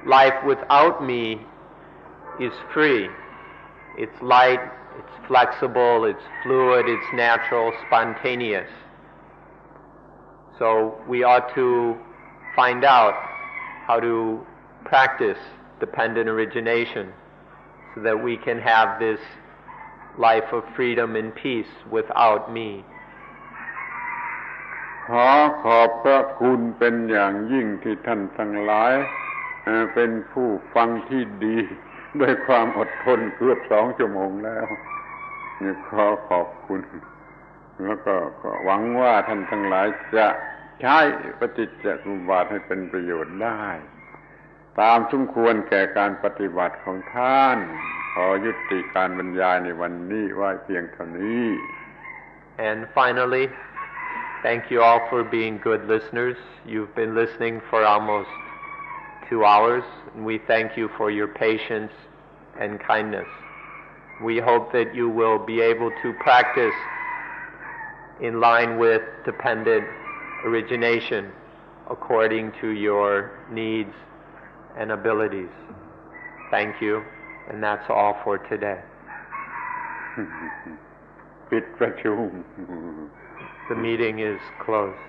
Life without me is free. It's light, it's flexible, it's fluid, it's natural, spontaneous. So we ought to find out how to practice dependent origination so that we can have this life of freedom and peace without me. ขอบพระคุณเป็นอย่างยิ่งที่ท่านทั้งหลายเป็นผู้ฟังที่ดีด้วยความอดทนเกือบ2 ชั่วโมงแล้วขอบคุณแล้วก็หวังว่าท่านทั้งหลายจะใช้ปฏิจจสมุปบาทให้เป็นประโยชน์ได้ตามสมควรแก่การปฏิบัติของท่านขอยุติการบรรยายในวันนี้ไว้เพียงเท่านี้ And finally, thank you all for being good listeners. You've been listening for almost 2 hours, and we thank you for your patience and kindness. We hope that you will be able to practice in line with dependent origination according to your needs and abilities. Thank you, and that's all for today. ปิดประชุม The meeting is closed.